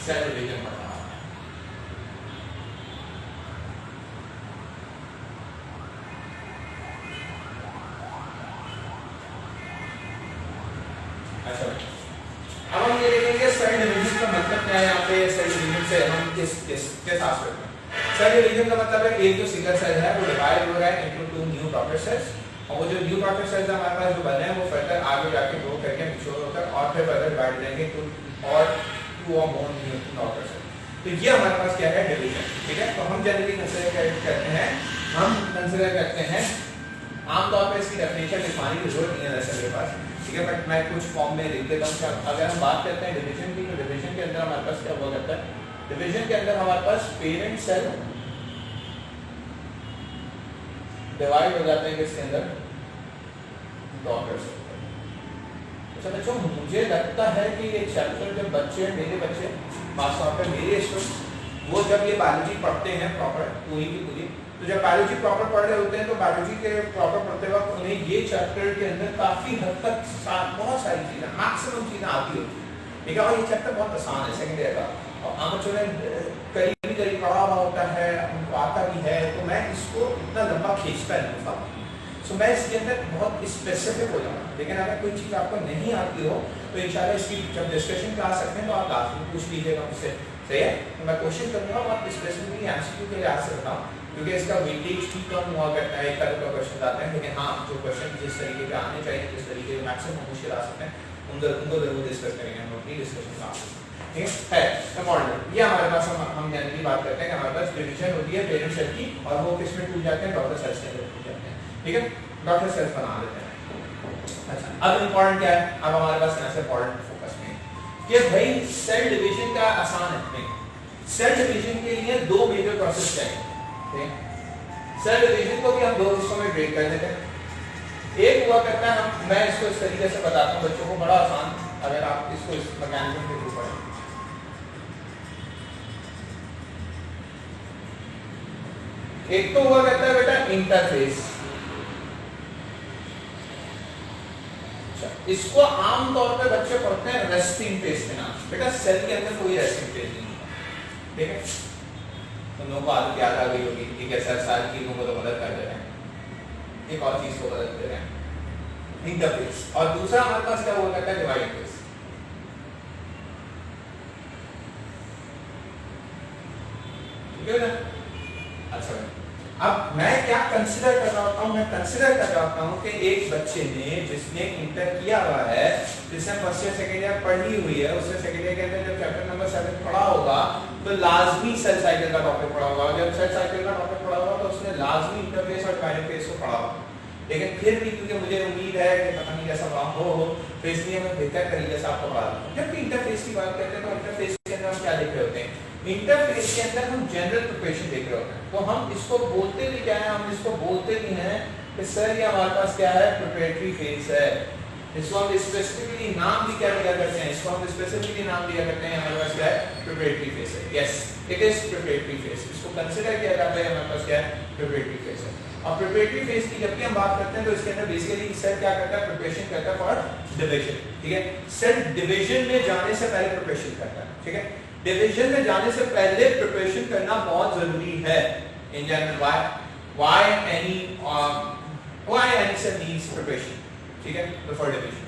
सेल डिवीजन पढ़ना है। अच्छा, अब हम ये देखेंगे सेल डिवीजन का मतलब क्या है। यहाँ पे सेल डिवीजन से हम किस आस्पेक्ट में, सेल डिवीजन का मतलब है एक जो सिंगल सेल है वो डिवाइड हो रहा है into two new daughter cells, और वो जो न्यू डॉटर सेल्स हमारे पास जो बने हैं वो फर्दर आगे जाके ग्रो करके मैच्योर होकर और फिर फर्दर डिवाइड हो जाएंगे टू और टू और मोर न्यू डॉटर सेल्स। तो ये हमारे पास क्या है, डिवीजन। ठीक है, तो हम जनरली कंसीडर करते हैं, आमतौर पर इसकी डेफिनेशन लिखवाने की जरूरत नहीं है वैसे मेरे पास, ठीक है, बट मैं कुछ फॉर्म में लिख देता हूँ। अगर हम बात करते हैं डिवीजन की, तो डिवीजन के अंदर हमारे पास क्या हुआ करता है, डिवीजन के अंदर हमारे पास पेरेंट सेल डिवाइड हो जाते हैं किसके अंदर, डॉटर सेल। अच्छा बच्चों, मुझे लगता है कि ये चैप्टर जब बच्चे, मेरे बच्चे खासतौर पर मेरे स्टूडेंट, वो जब ये बायोलॉजी पढ़ते हैं प्रॉपर पूरी की पूरी, तो जब बायोलॉजी प्रॉपर पढ़ रहे होते हैं तो बायोलॉजी के प्रॉपर पढ़ते वक्त उन्हें ये चैप्टर के अंदर काफी हद तक बहुत सारी चीजें, मैक्सिमम चीजें आती होती है। ठीक है, और ये चैप्टर बहुत आसान है सेकंड ईयर का, और आम बच्चों ने करीब पढ़ा हुआ होता है, उनको आता भी है, तो मैं इसको इतना लंबा खींचता नहीं था। सो मैं इसके अंदर बहुत स्पेसिफिक हो जाऊँगा, लेकिन अगर कोई चीज़ आपको नहीं आती हो तो इंशाल्लाह इसकी जब डिस्कशन क्लास रखते हैं तो आप लास्ट में पूछ लीजिएगा मुझसे, सही है। तो मैं कोशिश करूँगा बहुत स्पेसिफिकली एमसीक्यू के लिहाज से बताऊँ, क्योंकि इसका वेटेज भी कम हुआ करता है, एक तरह का क्वेश्चन आते हैं, लेकिन हाँ जो क्वेश्चन जिस तरीके के आने चाहिए, जिस तरीके के मैक्सिमम मुश्किल आ सकते हैं, उनको जरूर डिस्कस करेंगे हम अपनी डिस्कशन क्लास में। ठीक है, मॉडल ये हमारे पास हम जनरली बात करते हैं कि हमारे पास डिवीजन होती है पेरेंट सेल की, और वो किसमें टूट जाते हैं, डॉटर सेल्स के अंदर टूट जाते हैं। ठीक है, डॉटर सेल्स बना देते हैं। अच्छा, अब इम्पोर्टेंट क्या है, अब हमारे पास यहाँ से इम्पोर्टेंट फोकस में कि भाई सेल डिवीजन का आसान है नहीं, सेल डिवीजन के लिए दो मेजर प्रोसेस चाहिए। ठीक है, सेल डिवीजन को भी हम दो हिस्सों में ब्रेक कर देते हैं। एक हुआ करता है, मैं इसको इस तरीके से बताता हूँ बच्चों को, बड़ा आसान, अगर आप इसको इस मैकेनिज्म के थ्रू पढ़ें। एक तो हुआ करता है बेटा इंटरफेस, इसको आमतौर पे बच्चे पढ़ते हैं रेस्टिंग फेज के नाम से। बेटा सेल के अंदर कोई रेस्टिंग फेज नहीं है, ठीक है, तो लोगों को आदत याद आ गई होगी, ठीक है सर सारी चीजों को तो मदद कर दे रहे हैं, एक और चीज को मदद दे रहे हैं, इंटरफेस। और दूसरा हमारे पास क्या हुआ करता है, डिवाइड फेज। ठीक है ना, अच्छा अब मैं क्या कंसीडर कर रहा होता हूँ, मैं कंसीडर कर रहा हूँ कि एक बच्चे ने जिसने इंटर किया हुआ है, जिसने फर्स्ट ईयर सेकेंड ईयर पढ़ी हुई है, उसने सेकेंड ईयर के अंदर जब चैप्टर नंबर 7 पढ़ा होगा तो लाजमी सेल साइकिल का टॉपिक पढ़ा होगा। जब सेल साइकिल का टॉपिक पढ़ा होगा तो उसने लाजमी इंटरफेस और डिवाइड फेज को पढ़ा होगा। लेकिन फिर भी क्योंकि मुझे उम्मीद है कि पता नहीं कैसा वहाँ हो, तो इसलिए मैं बेहतर तरीके से आपको पढ़ा दूँ। जब भी इंटरफेस की बात करते हैं तो इंटरफेस के अंदर में हम क्या देख रहे होते हैं, इंटरफेस के अंदर हम जनरल प्रिपरेशन देख रहे होते हैं। तो हम इसको बोलते भी क्या है, हम इसको बोलते भी हैं कि सर ये हमारे पास क्या है, प्रिपरेटरी फेज है। इसको हम स्पेसिफिकली नाम भी क्या दिया करते हैं, इसको हम स्पेसिफिकली नाम दिया करते हैं, हमारे पास क्या है, प्रिपरेटरी फेज है। Yes, it is preparatory phase, इसको कंसीडर किया जाता है, हमारे पास क्या है, प्रिपरेटरी फेज है। और प्रिपरेटरी फेज की जब भी हम बात करते हैं तो इसके अंदर बेसिकली सेल क्या करता है, प्रिपरेशन करता है फॉर डिवीजन, ठीक है। सेल डिवीजन में जाने से पहले प्रिपरेशन करता है, ठीक है। डिवीजन में जाने से पहले प्रिपरेशन करना बहुत जरूरी है in general. Why any cell needs preparation, ठीक है, बिफोर डिवीजन,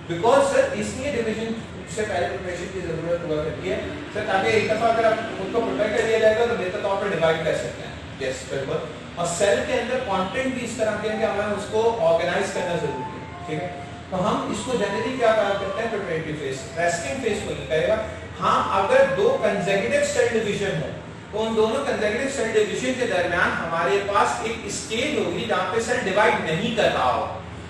बिकॉज सर इसलिए डिवीजन से पहले प्रिपरेशन की जरूरत हुआ करती है सर, ताकि एक दफा अगर आप खुद को प्रिपेयर कर लिया जाएगा तो बेहतर तौर पर डिवाइड कर सकते हैं। यस, बिल्कुल। और सेल के अंदर कंटेंट भी इस तरह के हैं कि हमें उसको ऑर्गेनाइज करना जरूरी है, ठीक है। तो हम इसको जनरली क्या कहा करते हैं, प्रिपरेटरी फेज। रेस्टिंग फेज को नहीं कहेगा। हाँ, अगर दो कंसेक्यूटिव सेल डिवीजन हो तो उन दोनों कंसेक्यूटिव सेल डिवीजन के दरमियान हमारे पास एक स्टेज होगी जहां पे सेल डिवाइड नहीं कर रहा हो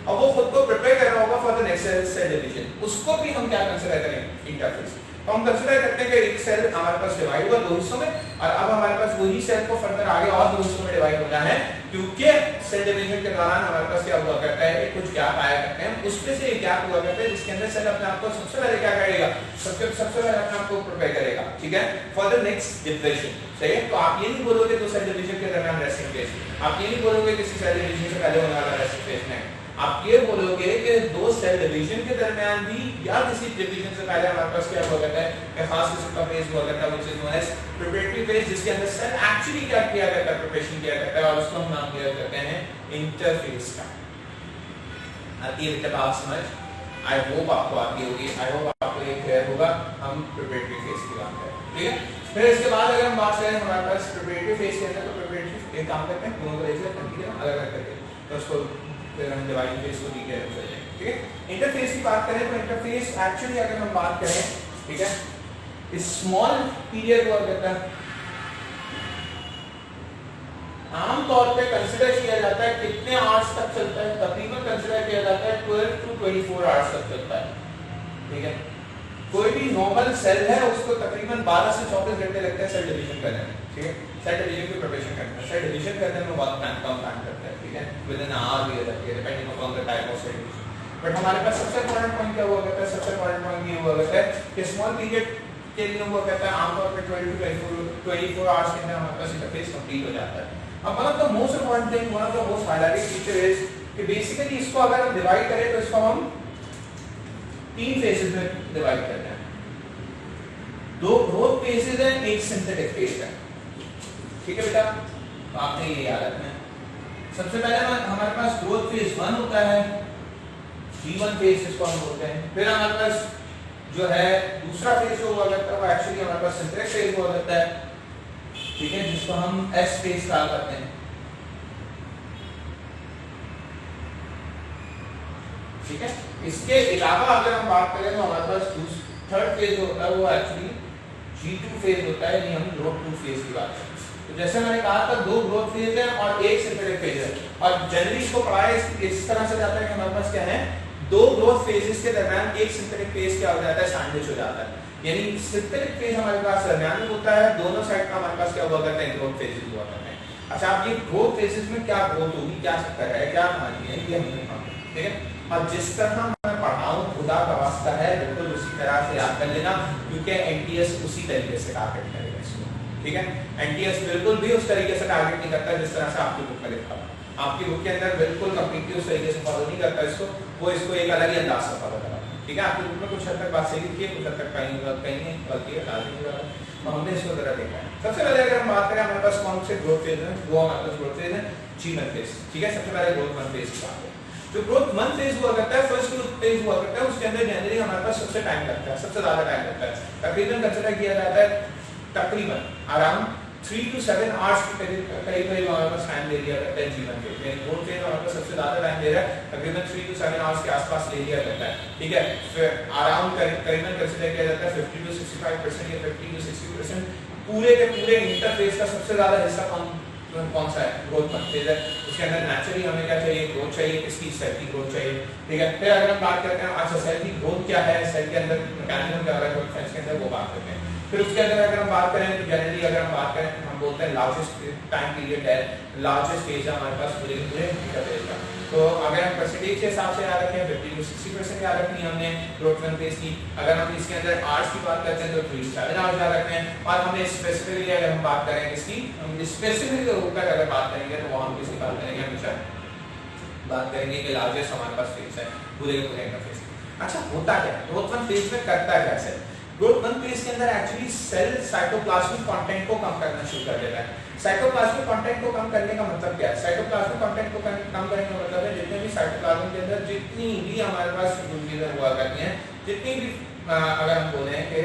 और वो खुद को प्रिपेयर कर रहा होगा for the next cell division, उसको भी हम क्या कंसीडर करेंगे, इंटरफेस। तो हम कंसीडर करते हैं कि एक सेल हमारे पास डिवाइड हुआ दो हिस्सों में और अब हमारे पास वही सेल को फर्दर आगे और दो हिस्सों में डिवाइड होना है, क्योंकि सेल डिवीजन के दौरान हमारे पास क्या हुआ करता है, कुछ गैप आया करते हैं, उसमें से एक गैप हुआ करता है जिसके अंदर सेल अपने आप को सबसे पहले क्या करेगा, सबसे पहले अपने आप को प्रिपेयर करेगा, ठीक है, फॉर द नेक्स्ट डिवीजन। सही है। तो आप ये नहीं बोलोगे दो सेल डिवीजन के दरमियान रेस्टिंग फेज, आप ये नहीं बोलोगे किसी सेल डिवीजन से पहले होने वाला रेस्टिंग फेज नहीं, आप ये बोलोगे कि दो सेल डिवीजन के दरमियान भी या किसी डिवीजन से पहले हमारे पास क्या हुआ करता है, एक खास किस्म का फेज हुआ करता है which is known as preparatory phase, जिसके अंदर सेल एक्चुअली क्या किया करता है, प्रिपरेशन किया करता है और उसको हम नाम दिया करते हैं इंटरफेस का। आती है बेटा बात समझ? आई होप आपको आती होगी, आई होप आपको ये क्लियर होगा। हम प्रिपरेटरी फेज की बात करें, ठीक है। फिर इसके बाद अगर हम बात करें हमारे पास प्रिपरेटरी फेज के अंदर, तो प्रिपरेटरी एक काम करते हैं दोनों को अलग अलग करके, तो उसको फिर हम डिवाइड फेज को डिटेल में चलेंगे, ठीक है। इंटरफेस की बात करें तो इंटरफेस एक्चुअली अगर हम बात करें, ठीक है, स्मॉल पीरियड हुआ करता है, आमतौर पे कंसीडर किया जाता है कितने आवर्स तक चलता है, तकरीबन कंसीडर किया जाता है 12 to 24 आवर्स तक चलता है, ठीक है। कोई भी नॉर्मल सेल है उसको तकरीबन 12 से 24 घंटे लगते हैं सेल डिवीजन करने में, ठीक है, सेल डिवीजन की प्रिपरेशन करने में, सेल डिवीजन करने में बहुत कम टाइम लगता है, ठीक है, विद इन आवर भी लगती है depending upon the type of cell division. But हमारे पास सबसे इंपॉर्टेंट पॉइंट क्या हुआ करता है, सबसे इंपॉर्टेंट पॉइंट ये हुआ करता है कि स्मॉल पीरियड के लिए हुआ करता है आमतौर पे 12 to 24 आवर्स के अंदर हमारे पास इंटरफेस कंप्लीट हो जाता है। अब one of the most important thing, one of the most highlighted feature is कि बेसिकली इसको अगर हम डिवाइड करें तो इसको हम तीन फेजेस में डिवाइड करते हैं, दो ग्रोथ फेजेस हैं, एक सिंथेटिक फेज है, ठीक है बेटा। तो आपने ये याद रखना है। सबसे पहले हमारे पास ग्रोथ फेज 1 होता है, G1 फेज जिसको हम बोलते हैं। फिर हमारे पास जो है दूसरा फेज जो हुआ करता है वो एक्चुअली हमारे पास सिंथेटिक फेज हुआ करता है, ठीक है, जिसको हम S फेज कहा करते हैं, ठीक है। इसके अलावा अगर हम बात करें तो हमारे पास थर्ड फेज होता है वो एक्चुअली G2 फेज होता है, यानी हम ग्रोथ 2 फेज की बात करें। तो जैसे मैंने कहा था दो ग्रोथ फेज है और एक सिंथेटिक फेज है, और जनरली इसको पढ़ाया इस तरह से जाता है कि हमारे पास क्या है, दो ग्रोथ फेजेस के दरमियान एक सिंथेटिक फेज क्या हो जाता है, सैंडविच हो जाता है, यानी सिंथेटिक फेज हमारे पास दरमियान में होता है, दोनों साइड का हमारे पास क्या हुआ करता है, ग्रोथ फेजेस हुआ करते हैं। अच्छा, आप ये ग्रोथ फेजेस में क्या ग्रोथ होगी, क्या चक्कर है, क्या कहानी है, ये हमने पढ़ा, ठीक है। और जिस तरह मैं पढ़ाऊं खुदा का वास्ता है बिल्कुल उसी तरह से याद कर लेना, क्योंकि एनटीएस उसी तरीके से टारगेट करेगा इसको, ठीक है। एनटीएस बिल्कुल भी उस तरीके से टारगेट नहीं करता जिस तरह से आपकी बुक में लिखा है, आपकी बुक के अंदर बिल्कुल कंप्लीटली उस तरीके से फॉलो नहीं करता इसको, वो इसको एक अलग ही अंदाज से फॉलो करता है, ठीक है। आपकी बुक में कुछ हद तक बात सही लिखी है, कुछ हद तक कहीं गलती है, डाल दी है, तो हमने इसको जरा देखा है। सबसे पहले अगर हम बात करें हमारे पास कौन से ग्रोथ फेज है, वो हमारे पास ग्रोथ फेज है G1 फेज, ठीक है। सबसे पहले ग्रोथ 1 फेज की बात है। जो ग्रोथ 1 फेज हुआ करता है, फर्स्ट ग्रोथ फेज हुआ करता है, उसके अंदर जनरली हमारे पास सबसे टाइम लगता है, सबसे ज्यादा टाइम लगता है, तकरीबन कंसीडर किया जाता है तकरीबन अराउंड 3 to 7 आवर्स के करीब हमारे पास टाइम ले लिया करता है G1 फेज में। ग्रोथ फेज हमारे पास सबसे ज्यादा टाइम ले रहा है, तकरीबन 3 to 7 आवर्स के आसपास ले लिया जाता है, ठीक है। फिर अराउंड करीबन कंसीडर किया जाता है 50 to 65% या 50 to 60% पूरे के पूरे इंटरफेस का सबसे ज्यादा हिस्सा कौन सा है, ग्रोथ 1 फेज है। उसके अंदर नेचुरली हमें क्या चाहिए, ग्रोथ चाहिए, किसकी, सेल की ग्रोथ चाहिए, ठीक है। फिर अगर हम बात करते हैं अच्छा सेल की ग्रोथ क्या है, सेल के अंदर मैकेनिज्म क्या हो रहा है ग्रोथ फेज के अंदर, वो बात करते हैं। फिर उसके अंदर अगर हम बात करें तो जनरली अगर हम बात करें तो हम बोलते हैं लार्जेस्ट टाइम पीरियड है, लार्जेस्ट फेज है हमारे पास पूरे पूरे फेज का। तो अगर हम परसेंटेज के हिसाब से याद रखें 50 to 60% याद रखनी है हमने ग्रोथ रन फेज की। अगर हम इसके अंदर आवर्स की बात करते हैं तो 3 7 आवर्स याद रखते हैं। और हमने स्पेसिफिकली अगर हम बात करें इसकी, हम स्पेसिफिकली होकर अगर बात करेंगे तो वो हम किसकी बात करेंगे, हमेशा बात करेंगे कि लार्जेस्ट हमारे पास फेज है पूरे के पूरे इंटरफेस। अच्छा होता क्या है ग्रोथ वन फेज में, करता क्या है? ग्रोथ वन फेज के अंदर एक्चुअली सेल साइटोप्लाज्मिक कंटेंट को कम करना शुरू कर देता है। साइटोप्लाज्मिक कंटेंट को कम करने का मतलब क्या है? साइटोप्लाज्मिक कंटेंट को कम करने का मतलब है जितने भी साइटोप्लाज्म के अंदर जितनी भी हमारे पास चीजें हुआ करती हैं, जितनी भी अगर हम बोले कि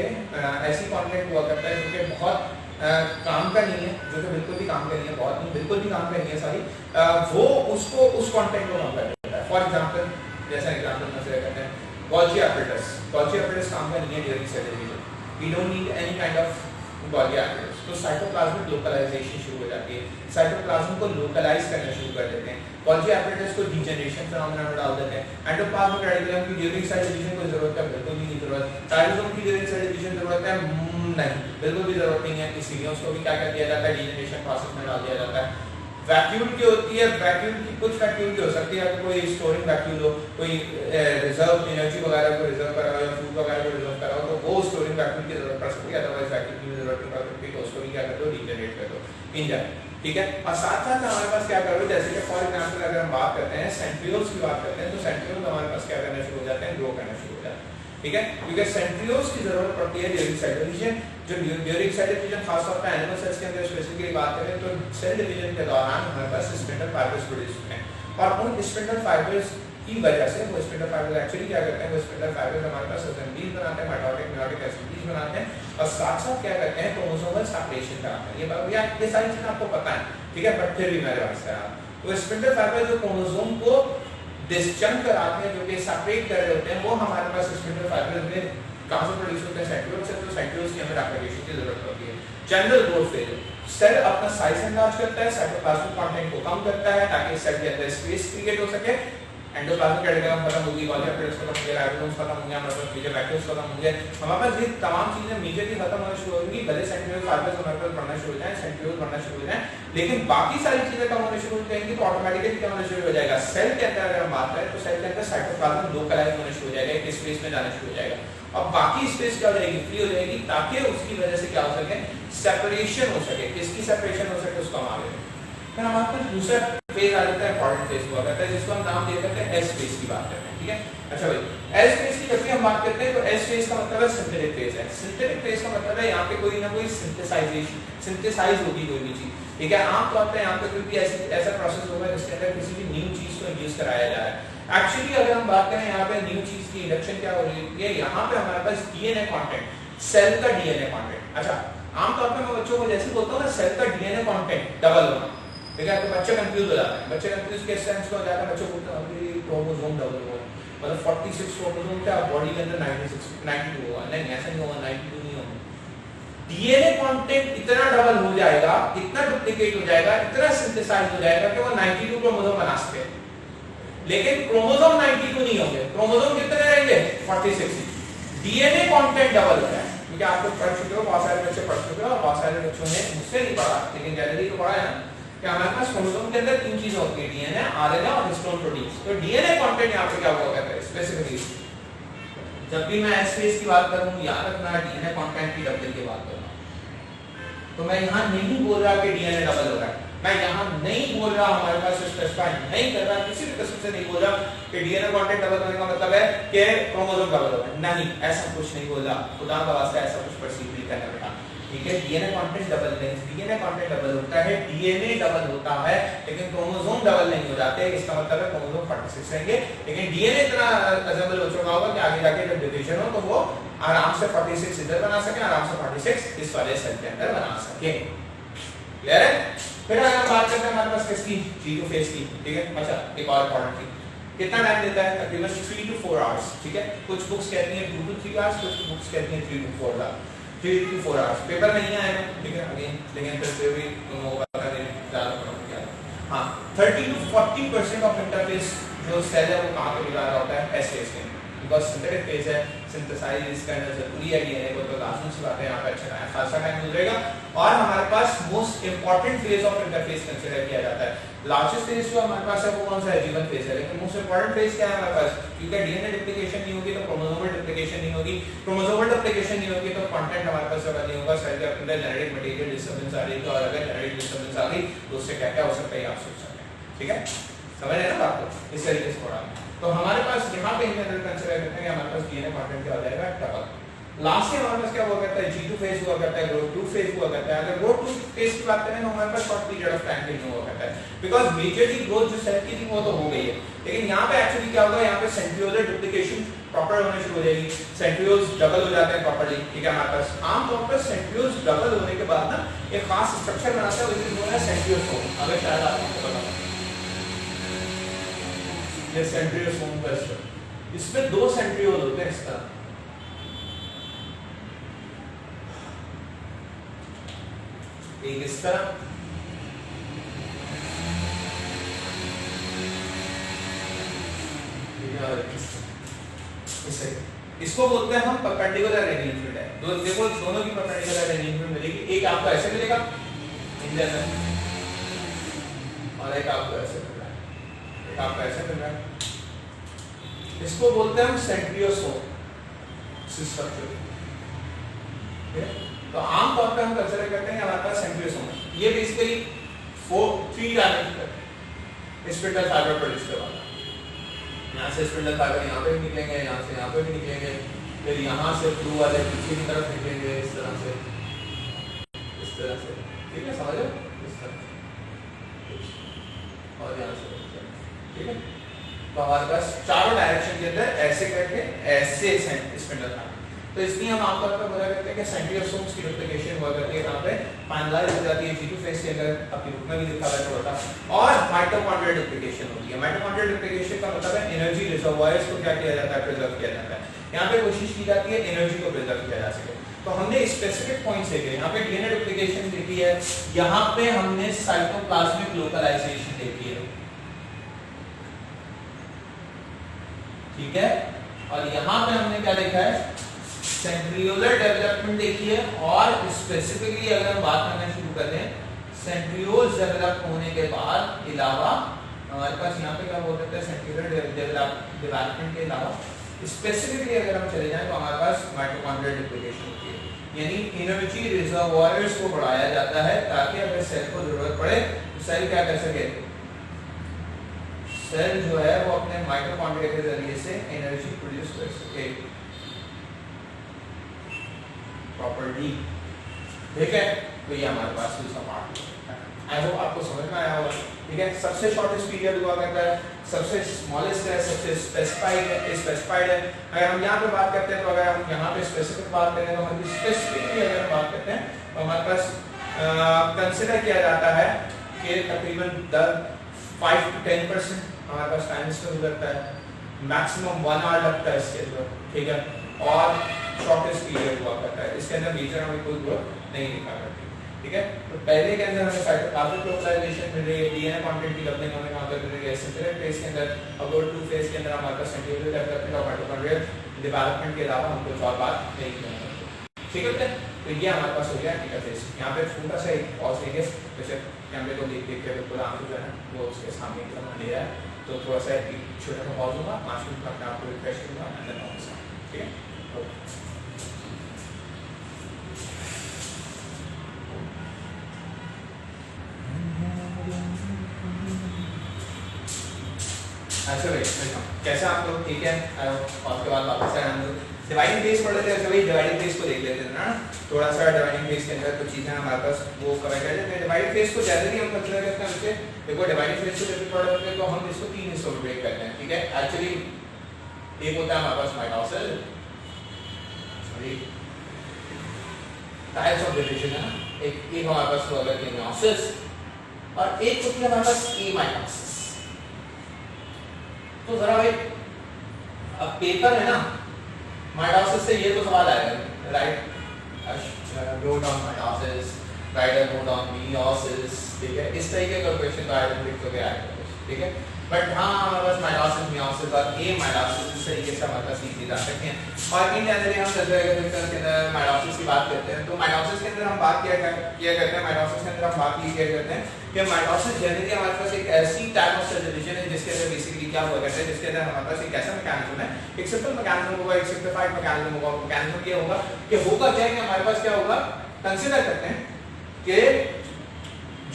ऐसी कंटेंट हुआ करता है जो कि बहुत काम का नहीं है, जो कि बिल्कुल भी काम का नहीं है, बहुत नहीं बिल्कुल भी काम का नहीं है सॉरी, वो उसको उस कंटेंट को कम कर देता है। फॉर एग्जांपल, जैसा एग्जांपल कंसीडर करते हैं गोल्गी एपरेटस। गोल्गी एपरेटस काम का नहीं है during cell division, we don't need any kind of Golgi apparatus. तो साइटोप्लाज्मिक लोकलाइजेशन शुरू हो जाती है, साइटोप्लाज्म को लोकलाइज करना शुरू कर देते हैं। गोल्गी एपरेटस को डीजनरेशन फिनोमेना में डाल देते हैं। एंडोप्लाज्मिक रेटिकुलम की ड्यूरिंग सेल डिवीजन को जरूरत है? बिल्कुल भी नहीं जरूरत। राइबोसोम की ड्यूरिंग सेल डिवीजन जरूरत है? नहीं, बिल्कुल भी जरूरत नहीं है। इसीलिए उसको भी क्या कर दिया जाता है, डीजनरेशन प्रोसेस में डाल दिया जाता है। वैक्यूल की होती है, वैक्यूल की कुछ वैक्यूल की हो सकती है, अगर कोई स्टोरिंग वैक्यूल हो, कोई रिजर्व एनर्जी वगैरह को रिजर्व करा हो या फूड वगैरह को रिजर्व करा हो, तो वो स्टोरिंग वैक्यूल की जरूरत पड़ सकती है। अदरवाइज वैक्यूल की जरूरत नहीं पड़ सकती, तो उसको भी क्या कर दो, रीजनरेट कर दो इंजन। ठीक है, और साथ साथ हमारे पास क्या करो, जैसे कि फॉर एग्जांपल अगर हम बात करते हैं सेंट्रियोल्स की बात करते हैं, तो सेंट्रियोल्स हमारे पास क्या करना शुरू हो जाते हैं, ग्रो करना शुरू हो जाते हैं। ठीक है, क्योंकि सेंट्रियोल्स की जरूरत पड़ती है ड्यूरिंग सेल डिवीजन। जो ड्यूरिंग सेल डिवीजन खासतौर पर एनिमल सेल्स के अंदर स्पेसिफिकली बात करें तो सेल डिवीजन के दौरान हमारे पास स्पिंडल फाइबर्स प्रोड्यूस होते हैं, और उन स्पिंडल फाइबर्स की वजह से वो स्पिंडल फाइबर्स एक्चुअली क्या करते हैं, वो स्पिंडल फाइबर्स हमारे पास असेंबलीज बनाते हैं, माइटोटिक मेयोटिक असेंबलीज बनाते हैं, और साथ साथ क्या करते हैं, क्रोमोसोमल सेपरेशन कराते हैं। ये सारी चीजें आपको पता है, ठीक है, बट फिर भी मेरे पास है वो स्पिंडल फाइबर जो क्रोमोसोम को डिस्जंक्ट कराते हैं, जो कि सेपरेट कर रहे होते हैं, वो हमारे पास स्पिंडल फाइबर्स में कहां से प्रोड्यूस होते हैं, सेंट्रियोल्स से। तो सेंट्रियोल्स की हमें एप्लीकेशन की जरूरत होती है। जनरल ग्रोथ फेज, सेल अपना साइज एनलार्ज करता है, साइटोप्लाज्मिक कंटेंट को कम करता है ताकि सेल के अंदर स्पेस क्रिएट हो सके। एंडोप्लाज्मिक रेटिकुलम खत्म होगी, गोल्गी एपरेटस खत्म होंगे, राइबोसोम्स खत्म होंगे, हमारे पास मेजर वैक्यूल्स खत्म होंगे, हमारे पास ये तमाम चीजें मेजरली खत्म होना शुरू होंगी। भले सेंट्रियोल फाइबर्स हमारे पास बढ़ना शुरू हो जाए, सेंट्रियोल बढ़ना शुरू हो जाए, लेकिन बाकी सारी चीजें कम होने शुरू हो जाएंगी, तो ऑटोमेटिकली क्या होना शुरू हो जाएगा, सेल के अंदर अगर हम बात करें तो सेल के अंदर साइटोप्लाज्म लोकलाइज होना शुरू हो जाएगा, एक स्पेस में जाना शुरू हो जाएगा, और बाकी स्पेस क्या हो जाएगी, फ्री हो जाएगी, ताकि उसकी वजह से क्या हो सके, सेपरेशन हो सके। किसकी सेपरेशन हो सके, उसका हम आगे फिर हमारे पास दूसरा फेज आ जाता है, इंपॉर्टेंट फेज हुआ करता है, जिसको हम नाम दे देते हैं एस फेज की बात करते हैं। ठीक है, अच्छा भाई एस फेज की जब भी हम बात करते हैं तो एस फेज का मतलब है सिंथेटिक फेज है। सिंथेटिक फेज का मतलब है यहाँ पे कोई ना कोई सिंथेसाइज होगी कोई भी चीज। ठीक है, आमतौर पर यहाँ पे कोई भी ऐसा प्रोसेस होगा जिसके अंदर किसी भी न्यू चीज को इंड्यूस कराया जा रहा है। एक्चुअली अगर हम बात करें यहाँ पे न्यू चीज की इंडक्शन क्या हो रही है, यहाँ पे हमारे पास डीएनए कंटेंट, सेल का डीएनए कंटेंट। अच्छा, आमतौर पर मैं बच्चों को जैसे बोलता हूँ ना, सेल का डीएनए कंटेंट डबल होना, ठीक है, तो बच्चे कंफ्यूज हो जाते हैं। बच्चे कंफ्यूज किस सेंस में हो जाता है, बच्चे बोलते हैं अभी क्रोमोसोम डबल हुआ, मतलब 46 क्रोमोसोम क्या बॉडी के अंदर 92 हुआ। नहीं, ऐसा नहीं होगा, 92 नहीं होगा। डीएनए कंटेंट इतना डबल हो जाएगा, इतना डुप्लीकेट हो जाएगा, इतना सिंथेसाइज हो जाएगा कि वो 92 क्रोमोसोम बना सके। लेकिन क्रोमोसोम 92 नहीं होंगे, क्रोमोसोम कितने रहेंगे, 46। डीएनए कंटेंट डबल हो जाएगा। क्योंकि आप लोग पढ़ चुके हो, बहुत सारे बच्चे पढ़ चुके हो, और बहुत सारे बच्चों ने मुझसे नहीं पढ़ा, लेकिन जनरली तो पढ़ा है ना कि हमारे पास क्रोमोसोम के अंदर 3 चीजें होती है, डीएनए, आरएनए और हिस्टोन प्रोटीन। तो डीएनए कंटेंट यहाँ पे क्या हुआ करता है स्पेसिफिकली, जब भी मैं एस फेज की बात करूं, याद रखना डीएनए कंटेंट की डबल की बात करूं, तो मैं यहाँ नहीं बोल रहा कि डीएनए डबल हो रहा है, मैं यहाँ नहीं बोल रहा, हमारे पास स्पेसिफाई नहीं कर रहा, किसी भी किस्म से नहीं बोल रहा कि डीएनए कंटेंट डबल होने का मतलब है कि क्रोमोसोम डबल हो रहा है। नहीं, ऐसा कुछ नहीं बोल रहा, खुदा का वास्ता ऐसा कुछ परसीव नहीं करना बेटा। ठीक है, डीएनए कंटेंट डबल नहीं, डीएनए कंटेंट डबल होता है, डीएनए डबल होता है, लेकिन क्रोमोसोम डबल नहीं हो जाते। इसका मतलब है क्रोमोसोम 46 रहेंगे, लेकिन डीएनए इतना असेंबल हो चुका होगा कि आगे जाके जब डिवीजन हो तो वो आराम से 46 इधर बना सके, आराम से 46 इस वाले सेल के अंदर बना सके। क्लियर है? फिर अगर हम बात करते हैं हमारे पास किसकी, G2 फेज की। ठीक है, अच्छा एक और इंपॉर्टेंट चीज, कितना टाइम लेता है, तकरीबन 3 to 4 आवर्स। ठीक है, कुछ बुक्स कहती हैं 2 to 3 आवर्स, कुछ बुक्स कहती हैं 3 to 4 hours. 3 to 4 hours paper में नहीं आया है, ठीक है, अगेन लेकिन फिर भी वो बता दें ज्यादा प्रॉब्लम क्या है। हां, 30 to 40% ऑफ इंटरफेस जो सेल है वो कहां पे बिगा रहा होता है, एस फेज के। बिकॉज सिंथेटिक फेज है, सिंथेसाइज करना जरूरी है डीएनए को, तो लाजमी सी बात है यहाँ पे अच्छा खासा टाइम गुजरेगा। और हमारे पास most important phase of interphase consider किया जाता है। लार्जेस्ट फेज जो हमारे पास है वो कौन सा है, G1 फेज है, लेकिन मोस्ट इंपॉर्टेंट फेज क्या है हमारे पास, क्योंकि डीएनए डुप्लीकेशन नहीं होगी तो क्रोमोसोमल डुप्लीकेशन नहीं होगी, क्रोमोसोमल डुप्लीकेशन नहीं होगी तो कंटेंट हमारे पास ज्यादा नहीं होगा, सेल के अंदर जेनेटिक मटेरियल डिस्टर्बेंस आ रही है, और अगर जेनेटिक डिस्टर्बेंस आ गई तो उससे क्या क्या हो सकता है आप सोच सकते हैं। ठीक है, समझ रहे हैं ना बात को, इस तरीके से पढ़ा। तो हमारे पास यहाँ पे जनरल कंसीडर करते हैं हमारे पास डीएनए कंटेंट क्या हो जाएगा, डबल। लास्ट में हमारे पास क्या हुआ करता है, G2 फेज हुआ करता है, ग्रोथ 2 फेज हुआ करता है। अगर ग्रोथ 2 फेज की बात करें तो हमारे पास शॉर्ट पीरियड ऑफ टाइम के लिए हुआ करता है, बिकॉज़ मेजरली ग्रोथ जो सेल की थी वो तो हो गई है, लेकिन यहाँ पे एक्चुअली क्या होगा, यहाँ पे सेंट्रियोलर डुप्लीकेशन प्रॉपर होने शुरू हो जाएगी, सेंट्रियोल्स डबल हो जाते हैं प्रॉपर्ली। ठीक है, हमारे पास आमतौर पर सेंट्रियोल्स डबल होने के बाद ना एक खास स्ट्रक्चर बनाता है, विच इज नोन एज सेंट्रियोसोम। अगर शायद आपको पता हो ये सेंट्रियोसोम का स्ट्रक्चर, इसमें दो सेंट्रियोल होते हैं इस तरह, एक इस तरह, इसको बोलते हैं हम परपेंडिकुलर अरेंजमेंट है। देखो दोनों की परपेंडिकुलर अरेंजमेंट मिलेगी, एक आपको ऐसे मिलेगा और एक आपको ऐसे मिल रहा है, एक आपको ऐसे मिल रहा है। इसको बोलते हैं हम सेंट्रियोसोम स्ट्रक्चर। तो आमतौर पे हम कंसीडर करते हैं हमारे पास सेंट्रियोसोम, ये basically 3 dimensional spindle fibre produce करवाता है। यहाँ से स्पिंडल फाइबर यहाँ पे भी निकलेंगे, यहाँ से यहाँ पे भी निकलेंगे, फिर यहाँ से ब्लू वाले पीछे की तरफ निकलेंगे इस तरह से, इस तरह से। ठीक है, समझ लो इस तरह, और यहाँ से ठीक है। तो हमारे पास चारों डायरेक्शन के अंदर ऐसे करके ऐसे स्पिंडल फाइबर, तो इसलिए हम आमतौर पर बोला करते हैं कि सेंट्रियोसोम्स की डुप्लीकेशन हुआ करती है, यहाँ पे फाइनलाइज हो जाती है G2 फेज के अंदर, अपनी बुक में भी लिखा हुआ होता है। और माइटोकॉन्ड्रियल डुप्लीकेशन होती है। माइटोकॉन्ड्रियल डुप्लीकेशन का मतलब है एनर्जी रिजर्वॉयर्स को क्या किया जाता है, प्रिजर्व किया जाता है। यहाँ पे कोशिश की जाती है एनर्जी को प्रिजर्व किया जा सके। तो हमने स्पेसिफिक पॉइंट्स देखे, यहाँ पे डीएनए डुप्लीकेशन देखी है, यहाँ पे हमने साइटोप्लाज्मिक लोकलाइजेशन देखी है, ठीक है, और यहाँ पे हमने क्या देखा है, सेंट्रियोलर डेवलपमेंट देखिए। और स्पेसिफिकली अगर हम बात करना शुरू कर दें सेंट्रियोल्स डेवलप होने के बाद अलावा हमारे पास यहाँ पे क्या बोल सकते हैं, सेंट्रियोलर डेवलपमेंट के अलावा स्पेसिफिकली अगर हम चले जाएं तो हमारे पास माइटोकॉन्ड्रियल डुप्लीकेशन होती है, यानी एनर्जी रिजर्वॉयर्स को बढ़ाया जाता है ताकि अगर सेल को जरूरत पड़े तो सेल क्या कर सके, सेल जो है वो अपने माइटोकॉन्ड्रिया के जरिए से एनर्जी प्रोड्यूस कर सके प्रॉपर्ली। ठीक है, तो ये हमारे पास दूसरा पार्ट है। आई होप आपको समझ में आया होगा। ठीक है, सबसे शॉर्टेस्ट पीरियड हुआ करता है, सबसे स्मॉलेस्ट है, सबसे स्पेसिफाइड है। अगर हम यहाँ पे बात करते हैं तो अगर हम यहाँ पे स्पेसिफिक बात करें तो हम स्पेसिफिकली अगर हम बात करते हैं तो हमारे पास कंसिडर किया जाता है कि तकरीबन 5 to 10% हमारे पास टाइम इसमें गुजरता है, मैक्सिमम 1 आवर लगता है इसके अंदर। ठीक है, और शॉर्टेस्ट पीरियड हुआ करता है, इसके अंदर मेजर हमें कोई ग्रोथ नहीं दिखा करती। ठीक है, तो पहले के अंदर हमें साइटोप्लाज्मिक लोकलाइजेशन मिल रही है, डीएनए कंटेंट की डबलिंग हमें कहां पर मिल रही है, सिंथेटिक फेज के अंदर, और ग्रोथ 2 फेज के अंदर हमारे पास सेंट्रियोलर डेवलपमेंट और माइटोकॉन्ड्रियल डेवलपमेंट के अलावा हम कुछ और बात नहीं करेंगे। ठीक है, तो ये हमारे पास हो गया इंटरफेस। यहाँ पे छोटा सा एक पॉज लेंगे, जैसे कैमरे को देख के बिल्कुल आंसू जो है वो उसके सामने की तरफ ले रहा है, तो थोड़ा सा एक छोटा सा पॉज होगा, 5 मिनट अपने आप को रिफ्रेश करूंगा एंड देन वापस। ठीक है, अच्छा भाई कैसा आप लोग, ठीक है, और उसके बाद वापस आए हम लोग डिवाइडिंग फेज पढ़ लेते हैं। अच्छा भाई डिवाइडिंग फेज को देख लेते हैं ना, थोड़ा सा डिवाइडिंग फेज के अंदर कुछ चीजें हमारे पास वो कवर कर लेते हैं। डिवाइडिंग फेज को जनरली हम कंसीडर करते हैं उसके, देखो डिवाइडिंग फेज को जब भी पढ़ लेते हैं तो हम इसको 3 हिस्सों में ब्रेक करते हैं। ठीक है, एक्चुअली एक होता है हमारे पास mitosis, sorry types of division है ना, एक हमारे पास वो अलग है मियोसिस, और एक होती है हमारे पास एमाइटोसिस। तो जरा भाई अब पेपर है ना, माइटोसिस से ये तो सवाल आएगा, right, note on mitosis, right a note on meiosis. ठीक है, इस तरीके का क्वेश्चन तो आइडेंटिटी तो क्या आएगा। ठीक है, बट हाँ हमारे पास माइटोसिस मियोसिस मेयोसिस और ए माइटोसिस इस तरीके से हमारे पास लिखी जा सकती हैं। और इन जनरली हम सेल के अंदर माइटोसिस की बात करते हैं। तो माइटोसिस के अंदर हम बात किया करते हैं, माइटोसिस के अंदर हम बात किया करते हैं कि माइटोसिस जनरली हमारे पास एक ऐसी टाइप ऑफ सेल डिवीजन है जिसके अंदर बेसिकली क्या हुआ करता है, जिसके अंदर हमारे पास एक ऐसा मैकेनिज्म है, एक सिंपल मैकेनिज्म होगा, एक सिंप्लीफाइड मैकेनिज्म होगा। मैकेनिज्म ये होगा कि होगा क्या है कि हमारे पास क्या होगा, कंसीडर करते हैं कि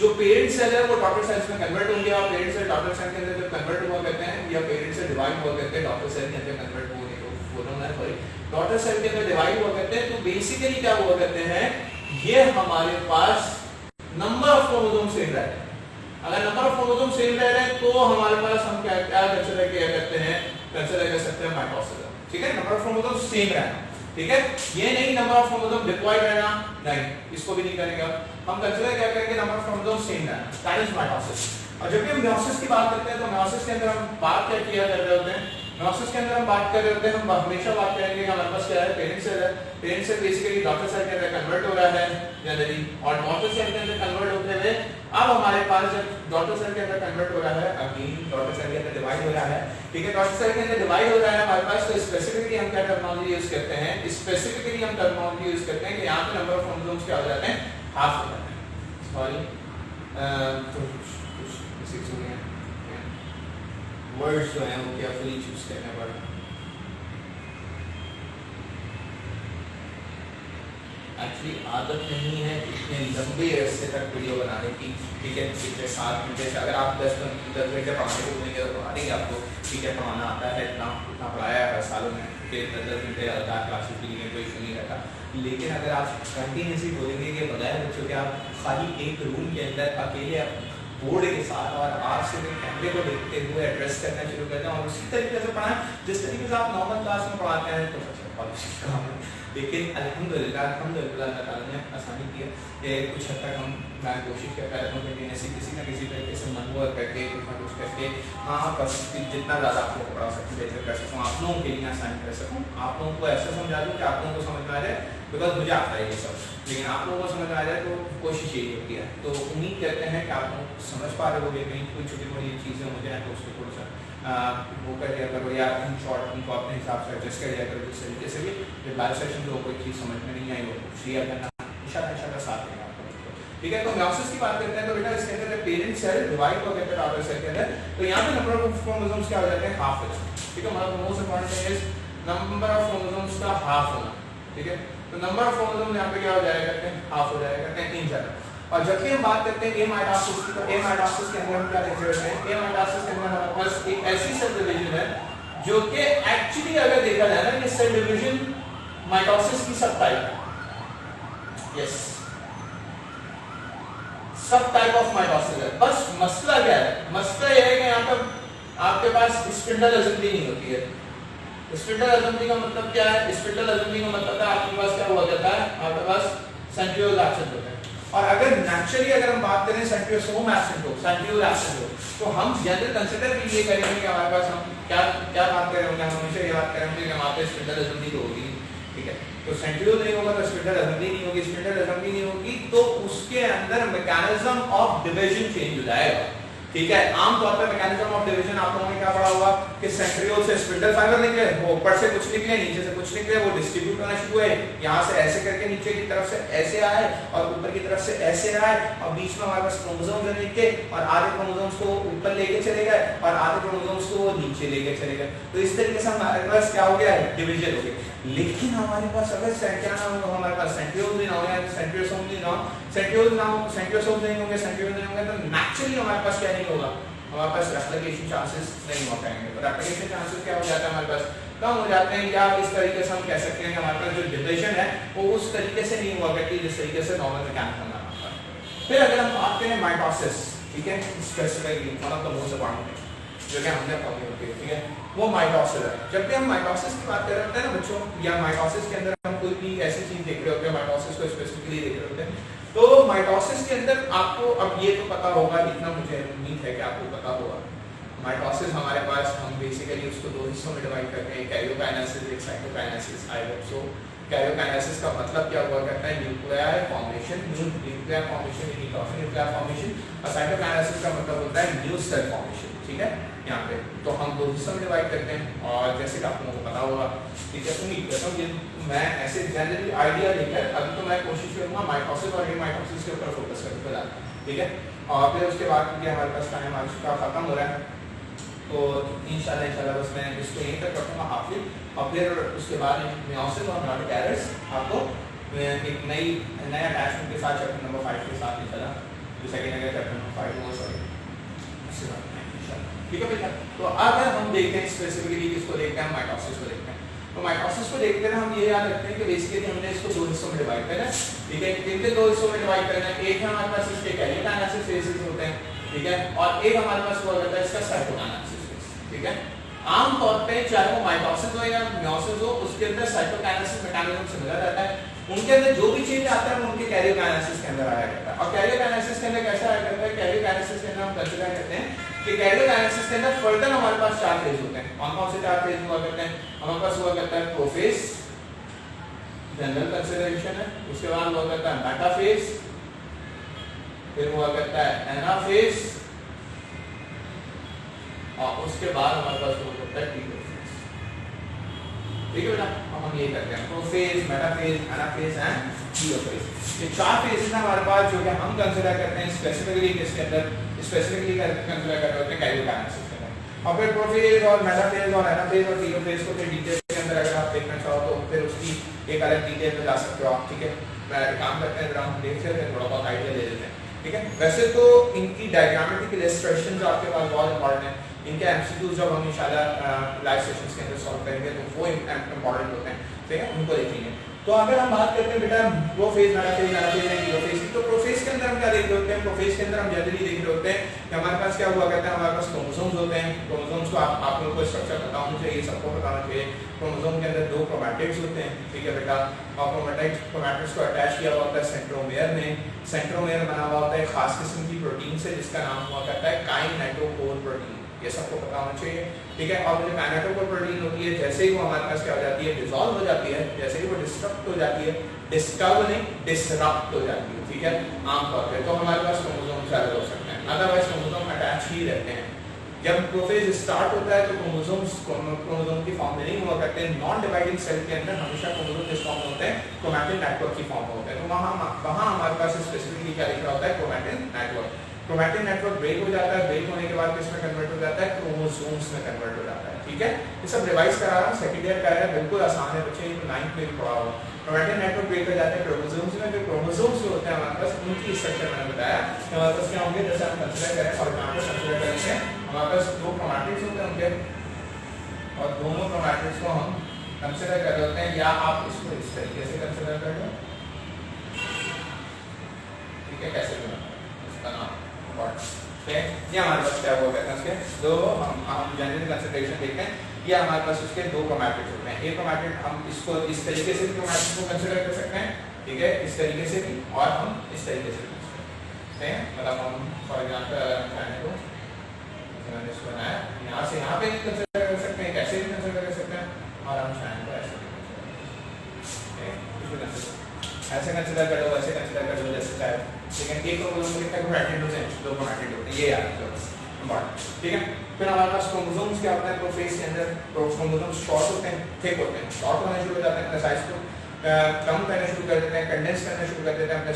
जो पेरेंट सेल है वो डॉटर सेल्स में कन्वर्ट होंगे और पेरेंट सेल डॉटर सेल के अंदर जब कन्वर्ट हुआ करते हैं या पेरेंट सेल डिवाइड हुआ करते हैं डॉटर सेल के अंदर कन्वर्ट होने को बोलना है, सॉरी डॉटर सेल के अंदर डिवाइड हुआ करते हैं। तो बेसिकली क्या हुआ करते हैं, ये हमारे पास नंबर ऑफ क्रोमोसोम सेम रहते हैं। अगर नंबर ऑफ क्रोमोसोम सेम रह रहे हैं तो हमारे पास हम क्या कंसीडर किया करते हैं, कंसीडर कर सकते हैं माइटोसिस। ठीक है, नंबर ऑफ क्रोमोसोम सेम रहना, ठीक है, ये नहीं नंबर ऑफ क्रोमोसोम डिप्लॉयड रहना, नहीं, इसको भी नहीं करेंगे। हम कंसीडर क्या करेंगे, नंबर ऑफ क्रोमोसोम सेम रहना, दैट इज माइटोसिस। और जब भी हम मेयोसिस की बात करते हैं तो मेयोसिस के अंदर हम बात क्या किया कर रहे होते हैं, मेयोसिस के अंदर हम बात कर रहे होते हैं, हम हमेशा बात करेंगे कि हमारे पास क्या है, पेरेंट सेल है, parent cell basically daughter cell के अंदर कन्वर्ट हो रहा है जनरली, और डॉटर सेल के अंदर कन्वर्ट होते हुए अब हमारे पास जब डॉटर सेल के अंदर कन्वर्ट हो रहा है, अगेन डॉटर सेल के अंदर डिवाइड हो रहा है, ठीक है, डॉटर सेल के अंदर डिवाइड हो रहा है हमारे पास, तो स्पेसिफिकली हम क्या टर्मिनोलॉजी यूज करते हैं, स्पेसिफिकली हम टर्मिनोलॉजी यूज करते हैं कि यहाँ पे नंबर ऑफ क्रोमोसोम्स क्या हो जाते हैं, हाफ हो जाते हैं। सॉरी कुछ बेसिक्स हो गए हैं, वर्ड्स जो हैं वो केयरफुली चूज करने पड़ते हैं। एक्चुअली आदत नहीं है इतने लंबे अरसे तक वीडियो बनाने की, ठीक है, पिछले 7 घंटे से अगर आप 10 घंटे पढ़ाने को बोलेंगे तो पढ़ा देंगे आपको, ठीक है, पढ़ाना आता है, इतना पढ़ाया है हर सालों में, ठीक है, 10 घंटे लगातार क्लासेस के लिए कोई इशू नहीं रहता। लेकिन अगर आप कंटिन्यूसली बोलेंगे कि बगैर बच्चों के आप खाली एक रूम के अंदर अकेले बोर्ड के साथ और आप सिर्फ कैमरे को देखते हुए एड्रेस करना शुरू करते हैं और उसी तरीके से पढ़ाएं जिस तरीके से आप नॉर्मल क्लास में पढ़ाते हैं, तो सबसे काम है। लेकिन अल्हम्दुलिल्लाह अल्लाह ताला ने आसानी की है, कुछ हद तक मैं कोशिश करता रहता हूँ कि ऐसे किसी न किसी तरीके से मनवर करके कुछ ना कुछ करके हाँ बस जितना ज़्यादा आप लोगों को पढ़ा सकूँ, बेहतर कर सकूँ, आप लोगों के लिए आसानी कर सकूँ, आप लोगों को ऐसा समझा दूँ कि आप लोगों को समझ में आ जाए, बिकॉज मुझे आता है ये सब, लेकिन आप लोगों को समझ में आ जाए तो कोशिश यही होती है। तो उम्मीद करते हैं कि आप लोग समझ पा रहे होंगे, कहीं कोई छोटी मोटी चीज़ें हो जाए तो उसको थोड़ा सा वो कर दिया करो या इन शॉर्ट उनको अपने हिसाब से एडजस्ट कर दिया करो, जिस तरीके से भी जब लाइव सेशन में कोई चीज़ समझ में नहीं आई वो शेयर करना इंशाल्लाह साथ देगा आपको, ठीक है। तो मेयोसिस की बात करते हैं तो बेटा इसके अंदर पेरेंट सेल डिवाइड हो गया डॉटर सेल के अंदर, तो यहाँ पे नंबर ऑफ क्रोमोसोम्स क्या हो जाते हैं, हाफ हो जाते हैं, ठीक है, मतलब most important thing is number of chromosomes का हाफ होना, ठीक है। तो नंबर ऑफ क्रोमोसोम्स यहाँ पे क्या हो जाएगा करते हैं, हाफ हो जाएगा करते हैं, 3 ज़्यादा। और जब भी हम बात करते हैं ए माइटोसिस की, तो ए माइटोसिस के अंदर हम क्या देख रहे हैं, ए माइटोसिस के अंदर हमारे पास एक ऐसी सेल डिवीजन है जो कि एक्चुअली अगर देखा जाए ना, ये सेल डिवीजन माइटोसिस की सब टाइप है, यस, सब टाइप ऑफ माइटोसिस है। बस मसला क्या है, मसला यह है कि यहाँ पर आपके पास स्पिंडल असेंबली नहीं होती है। स्पिंडल असेंबली का मतलब क्या है, स्पिंडल असेंबली का मतलब है आपके पास क्या हुआ करता है, आपके पास सेंट्रियोल एब्सेंट होता है। और अगर नेचुरली अगर हम बात करें सेंट्रियोसोम एब्सेंट हो, सेंट्रियोल एब्सेंट हो, तो हम जनरल कंसीडर भी ये करेंगे कि हमारे पास हम क्या बात कर रहे होंगे, हम हमेशा ये बात करेंगे कि हमारे पास स्पिंडल असेंबली तो होगी, ठीक है। तो सेंट्रियोल नहीं होगा तो स्पिंडल असेंबली नहीं होगी, स्पिंडल असेंबली नहीं होगी तो उसके अंदर मैकेनिज्म ऑफ डिवीजन चेंज हो जाएगा, ठीक है। आमतौर पर मैकेनिज्म ऑफ डिवीजन आप लोगों ने क्या पढ़ा होगा कि सेंट्रियोल से स्पिंडल फाइबर निकले, वो ऊपर से कुछ निकले, नीचे से कुछ निकले, वो डिस्ट्रीब्यूट होना शुरू हुए, यहाँ से ऐसे करके नीचे की तरफ से ऐसे आए और ऊपर की तरफ से ऐसे आए और बीच में हमारे पास क्रोमोसोम्स निकले और आधे क्रोमोसोम्स को ऊपर लेके चले गए और आधे क्रोमोसोम्स को नीचे लेके चले गए। तो इस तरीके से हमारे पास क्या हो गया है, डिवीजन हो गया। लेकिन हमारे पास अगर क्या ना हो, हमारे पास सेंट्रियोल भी ना हो या सेंट्रियोसोम भी ना हो, सेंट्रियोल ना हो, सेंट्रियोसोम नहीं होंगे, सेंट्रियोल नहीं होंगे, तो नेचुरली हमारे पास क्या नहीं होगा, हमारे पास रेप्लिकेशन चांसेस नहीं हो पाएंगे। तो रेप्लिकेशन चांसेस क्या हो जाता है, हमारे पास कम हो जाते हैं, या इस तरीके से हम कह सकते हैं कि हमारे पास जो डिवीजन है वो उस तरीके से नहीं हुआ करती जिस तरीके से नॉर्मल मैकेनिज्म में होता है। फिर अगर हम बात करें माइटोसिस, ठीक है, specifically one of the most important जो कि हमने पढ़ी होती है, ठीक है, वो माइटोसिस है। जब भी हम माइटोसिस की बात कर रहे होते हैं ना बच्चों, या माइटोसिस के अंदर हम कोई भी ऐसी चीज देख रहे होते हैं, माइटोसिस को स्पेसिफिकली देख रहे होते हैं, तो माइटोसिस के अंदर आपको अब ये तो पता होगा, इतना मुझे उम्मीद है कि आपको पता होगा, माइटोसिस हमारे पास हम बेसिकली उसको 2 हिस्सों में डिवाइड करते हैं, कैरियोकाइनेसिस, एक cytokinesis. I hope so karyokinesis का मतलब क्या हुआ करता है, nuclear formation, nuclear formation, nuclear formation, और साइटोकाइनेसिस का मतलब होता है न्यू सेल फॉर्मेशन, ठीक है। यहाँ पे, तो हम दो हिस्सों में डिवाइड करते हैं। और जैसे कि आप लोगों को पता होगा, ठीक है, उम्मीद करता हूँ कि मैं ऐसे जनरली आइडिया लेकर अभी तो मैं कोशिश करूँगा माइटोसिस और रीमाइटोसिस के ऊपर फोकस करके बताना, ठीक है। और फिर उसके बाद क्योंकि हमारे पास टाइम आ चुका खत्म हो रहा है, तो इंशाल्लाह बस मैं इसको यहीं तक रखूँगा हाफिल, और फिर उसके बाद मियोसिस और मेयोटिक एरर्स आपको एक नया अटैचमेंट के साथ चैप्टर नंबर 5 के साथ इंशाल्लाह, जो सेकंड अगर चैप्टर नंबर 5 होगा, सॉरी, ठीक है भैया। तो अगर हम देखते हैं स्पेसिफिकली किसको देखते हैं, माइटोसिस को देखते हैं। तो माइटोसिस को देखते हैं हम ये याद रखते हैं कि बेसिकली हमने इसको दो हिस्सों में डिवाइड करना है, ठीक है। कितने दो हिस्सों में डिवाइड करना है, एक है हमारे पास इसके कैरियोकाइनेसिस फेजेस होते हैं, ठीक है, और एक हमारे पास हुआ करता है इसका साइटोकाइनेसिस फेज, ठीक है। आमतौर पे चाहे वो माइटोसिस हो या मियोसिस हो, उसके अंदर साइटोकाइनेसिस मैकेनिज्म सिमिलर रहता है। उनके अंदर जो भी चेंज आता है वो उनके कैरियोकाइनेसिस के अंदर आया करता है। और कैरियोकाइनेसिस के अंदर कैसा आया करता है, कैरियोकाइनेसिस के अंदर हम कंसीडर करते हैं कि कैरियोकाइनेसिस के अंदर फर्दर हमारे पास 4 फेज होते हैं। कौन कौन से 4 फेज हुआ करते हैं, हमारे पास हुआ करता है प्रोफेज, जनरल कंसीडरेशन है, उसके बाद हुआ करता है मेटाफेज, फिर हुआ करता है एनाफेज, और उसके बाद हमारे पास हुआ करता है टीलोफेज, ठीक है बेटा। अब हम ये करते हैं prophase, metaphase, anaphase and telophase. ये 4 फेजेस हैं हमारे पास जो कि हम कंसीडर करते हैं स्पेसिफिकली किसके अंदर, स्पेसिफिकली कंसीडर कर रहे होते हैं कैरियोकाइनेसिस के अंदर। और फिर प्रोफेज और मेटाफेज और एनाफेज और टीलोफेज को फिर डिटेल के अंदर अगर आप देखना चाहो तो फिर उसकी एक अलग डिटेल में जा सकते हो आप, ठीक है। काम करते हैं जरा हम देखते हैं, थोड़ा बहुत आइडिया ले लेते हैं, ठीक है। वैसे तो इनकी डायग्रामेटिक इलस्ट्रेशन जो आपके पास बहुत इंपॉर्टेंट है, इनके एमसीक्यूज जब हम इंशाल्लाह लाइव सेशंस के अंदर सॉल्व करेंगे तो वो इंपॉर्टेंट होते हैं, ठीक है, उनको देखेंगे। तो अगर हम बात करते हैं बेटा prophase, metaphase, anaphase and telophase की, तो प्रोफेज के अंदर हम क्या देख रहे होते हैं, प्रोफेज के अंदर हम जनरली देख रहे होते हैं कि हमारे पास क्या हुआ करता है, हमारे पास क्रोमोसोम्स होते हैं। क्रोमोसोम्स को आप लोगों को स्ट्रक्चर पता होना चाहिए, सबको पता होना चाहिए। क्रोमोसोम के अंदर 2 क्रोमैटिड्स होते हैं, ठीक है बेटा, और क्रोमैटिड्स को अटैच किया हुआ होता है सेंट्रोमेयर में। सेंट्रोमेयर बना हुआ होता है एक खास किस्म की प्रोटीन से जिसका नाम हुआ करता है काइनेटोकोर प्रोटीन, ये सबको पता होना चाहिए, ठीक है। और जो काइनेटोकोर प्रोटीन होती है, जैसे ही वो हमारे पास क्या हो जाती है, डिसॉल्व हो जाती है, जैसे ही वो डिस्ट्रक्ट हो जाती है, डिस्टर्ब नहीं डिसरप्ट हो जाती है, ठीक है, आमतौर पे। तो हमारे पास क्रोमोसोम अलग हो सकते हैं, अदरवाइज क्रोमोसोम अटैच ही रहते हैं। जब प्रोफेज स्टार्ट होता है तो क्रोमोसोम की फॉर्म में नहीं हुआ करते हैं। नॉन डिवाइडिंग सेल के अंदर हमेशा क्रोमोसोम किस फॉर्म में होते हैं, क्रोमैटिन नेटवर्क की फॉर्म में होते हैं। तो वहाँ हमारे पास स्पेसिफिकली क्या लिखा होता है, chromatin network. Chromatin network break हो जाता है, ब्रेक होने के बाद किसमें कन्वर्ट हो जाता है, क्रोमोसोम्स में कन्वर्ट हो जाता है, ठीक है। ये सब रिवाइज करा रहा हूँ, सेकंड ईयर का है, बिल्कुल आसान है बच्चे, तो 9th में भी पढ़ा होगा। क्रोमैटिन नेटवर्क ब्रेक हो जाता है क्रोमोसोम्स में। जो क्रोमोसोम्स होते हैं हमारे पास, उनकी स्ट्रक्चर मैंने बताया कि हमारे पास क्या होंगे, जैसे हम कंसीडर करें, फॉर एग्जांपल कंसीडर करेंगे हमारे पास 2 क्रोमैटिड्स होते हैं उनके, और दोनों क्रोमैटिड्स को हम कंसीडर कर रहे होते हैं, या आप इसको इस तरीके से कंसीडर कर लो, ठीक है, कैसे भी इसका नाम ये हमारे पास क्या हुआ करता है, उसके दो हम जनरल कंसीडरेशन देखते हैं। ये हमारे पास उसके 2 क्रोमैटिड्स होते हैं। एक क्रोमैटिड हम इसको इस तरीके से भी क्रोमैटिड को कंसीडर कर सकते हैं, ठीक है, इस तरीके से भी, और हम इस तरीके से भी कंसीडर कर सकते हैं। मतलब हम फॉर एग्जांपल कहने को मैंने इसको बनाया, यहाँ से यहाँ पे कंसीडर कर सकते हैं, कैसे भी कंसीडर कर सकते हैं, और हम चाहें तो ऐसे भी ऐसे कंसीडर कर लो, ऐसे कंसीडर कर लो, जैसे चाहे, ठीक है। एक क्रोमोसोम में कितने क्रोमैटिड होते हैं, 2 क्रोमैटिड होते हैं, ये याद रखो, ठीक है। फिर हमारे पास क्रोमोसोम्स क्या होता है, प्रोफेज के अंदर क्रोमोसोम्स शॉर्ट होते हैं, थिक होते हैं, शॉर्ट होने शुरू हो जाते हैं, अपने साइज को कम करना शुरू कर देते हैं, कंडेंस करना शुरू कर देते हैं अपने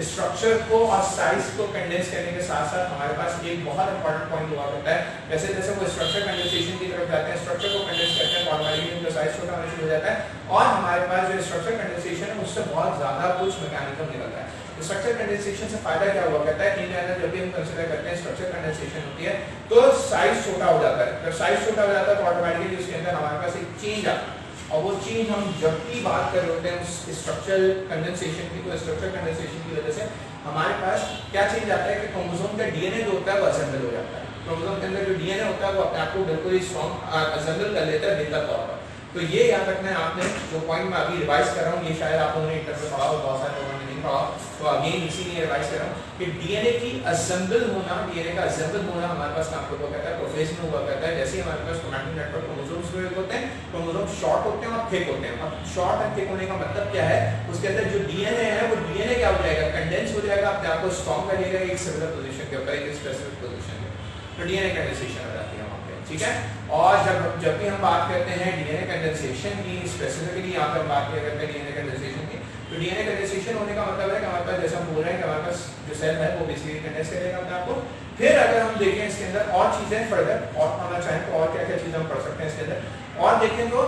स्ट्रक्चर को और साइज को कंडेंस करने के साथ साथ हमारे पास एक बहुत इंपॉर्टेंट पॉइंट हुआ करता है, जैसे जैसे वो स्ट्रक्चर कंडेंसेशन की तरफ जाते हैं, स्ट्रक्चर को कंडेंस करते हैं, ऑटोमेटिकली उनका साइज छोटा होना शुरू हो जाता है, और हमारे पास जो स्ट्रक्चर कंडेंसेशन है उससे बहुत ज्यादा कुछ मैकेनिज्म निकलता है। स्ट्रक्चर कंडेंसेशन से फायदा क्या हुआ करता है, इन जनरल जब भी हम कंसीडर करते हैं स्ट्रक्चर कंडेंसेशन होती है तो साइज छोटा हो जाता है। जब साइज छोटा हो जाता है तो ऑटोमेटिकली उसके अंदर हमारे पास एक चेंज आता है, और वो चीज हम जब भी बात कर रहे होते हैं उस स्ट्रक्चरल कंडेंसेशन की, तो स्ट्रक्चर कंडेंसेशन की वजह से हमारे पास क्या चेंज आता है कि क्रोमोसोम का डीएनए जो होता है वो असेंबल हो जाता है। क्रोमोसोम के अंदर जो डीएनए होता है वो अपने आप को बिल्कुल ही स्ट्रॉन्ग असेंबल कर लेता है बेहतर तौर पर। तो ये याद रखना है आपने, जो पॉइंट मैं अभी रिवाइज कर रहा हूँ, ये शायद आप लोगों ने इंटर में पढ़ा हो, बहुत सारे लोगों ने नहीं पढ़ा, तो अगेन इसीलिए रिवाइज कर रहा हूँ कि डीएनए की असेंबल होना, डीएनए का असेंबल होना हमारे पास काम हुआ करता है, प्रोफेज में हुआ करता है। जैसे ही हमारे पास क्रोमैटिन नेटवर्क क्रोमोसोम्स में होते हैं, क्रोमोसोम शॉर्ट होते हैं और थिक होते हैं। अब शॉर्ट एंड थिक होने का मतलब क्या है, उसके अंदर जो डीएनए है वो डीएनए क्या हो जाएगा, कंडेंस हो जाएगा, अपने आप को स्ट्रॉन्ग करेगा एक सिमिलर पोजीशन के ऊपर, एक स्पेसिफिक पोजीशन में, तो डीएनए कंडेंसेशन हो जाता है। ठीक है। और जब भी हम बात करते हैं डीएनए कंडेंसेशन की, स्पेसिफिकली यहाँ पर बात किया करते हैं डीएनए कंडेंसेशन की, तो डीएनए कंडेंसेशन होने का मतलब है कि हमारे पास, जैसा हम बोल रहे हैं कि हमारे पास जो सेल है वो बेसिकली कंडेंस करेगा अपने आप को। फिर अगर हम देखें इसके अंदर और चीजें फर्दर और पढ़ना चाहें तो और क्या क्या चीजें हम पढ़ सकते हैं इसके अंदर और देखें तो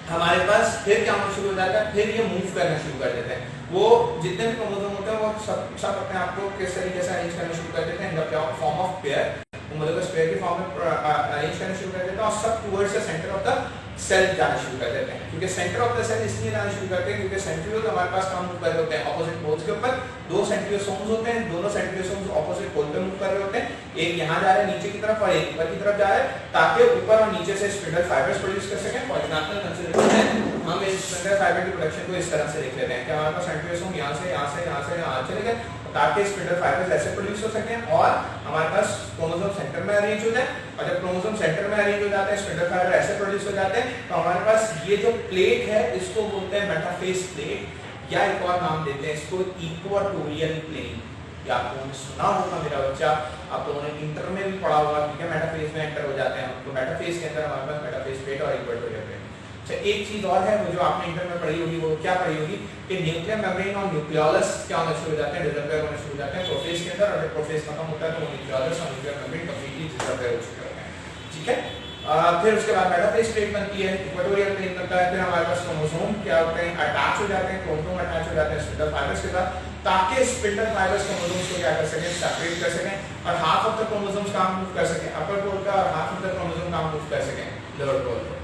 हमारे पास फिर क्या होना शुरू हो जाता है, फिर ये मूव करना शुरू कर देते हैं। वो जितने भी क्रोमोसोम होते हैं वो सब अपने आप को किस तरीके से अरेंज करना शुरू कर देते हैं in the form of pair, मतलब स्क्वायर की फॉर्म में अरेंज करना शुरू कर देते हैं और सब towards the centre of the cell जाना शुरू कर देते हैं। क्योंकि सेंटर ऑफ द सेल इसलिए जाना शुरू करते हैं क्योंकि सेंट्रियोल हमारे पास काम मूव कर रहे होते हैं ऑपोजिट पोल्स के ऊपर, दो सेंट्रियोसोम्स होते हैं, दोनों सेंट्रियोसोम्स ऑपोजिट पोल पे मूव कर रहे होते हैं, एक यहाँ जा रहा है नीचे की तरफ और एक ऊपर की तरफ जा रहा है, ताकि ऊपर और नीचे से स्पिंडल फाइबर्स प्रोड्यूस कर सकें। फॉर एग्जांपल कंसीडर करते हैं हम इस स्पिंडल फाइबर की प्रोडक्शन को इस तरह से लिख लेते हैं कि हमारे पास सेंट्रियोसोम यहाँ से यहाँ से यहाँ से यहाँ चले गए ताकि स्पिंडल फाइबर्स ऐसे प्रोड्यूस हो सकें और हमारे पास क्रोमोसोम सेंटर में अरेंज हो जाए। और जब क्रोमोसोम सेंटर में अरेंज हो जाता है स्पिंडल फाइबर ऐसे प्रोड्यूस हो जाते हैं तो हमारे पास ये जो प्लेट है इसको बोलते हैं मेटाफेज प्लेट या एक और नाम देते हैं इसको इक्वाटोरियल प्लेन। या आपने सुना होगा मेरा बच्चा, आप लोगों ने इंटर में भी पढ़ा होगा, ठीक है, मेटाफेज में एंटर हो जाते हैं तो मेटाफेज के अंदर हमारे पास मेटाफेज प्लेट और इक्वाटोरियल प्लेट। अच्छा, एक चीज और है वो जो आपने इंटर में पढ़ी होगी, वो क्या पढ़ी होगी कि न्यूक्लियर मेम्ब्रेन और न्यूक्लियोलस क्या होना शुरू हो जाते हैं, डिसअपियर होना शुरू हो जाते हैं प्रोफेज के अंदर। और जब प्रोफेज खत्म होता है तो वो न्यूक्लियोलस और न्यूक्लियर मेम्ब्रेन कंप्लीटली डिसअपियर हो चुके होते हैं, ठीक है। फिर उसके बाद मेटाफेज प्लेट बनती है, इक्वाटोरियल प्लेन बनता है, फिर हमारे पास क्रोमोसोम क्या होते हैं अटैच हो जाते हैं, क्रोमोसोम अटैच हो जाते हैं स्पिंडल फाइबर्स के साथ ताकि स्पिंडल फाइबर्स क्रोमोसोम्स को क्या कर सकें, सेपरेट कर सकें और हाफ ऑफ द क्रोमोसोम्स काम मूव कर सकें अपर पोल का और हाफ ऑफ द क्रोमोसोम काम मूव कर सकें लोअर पोल पे।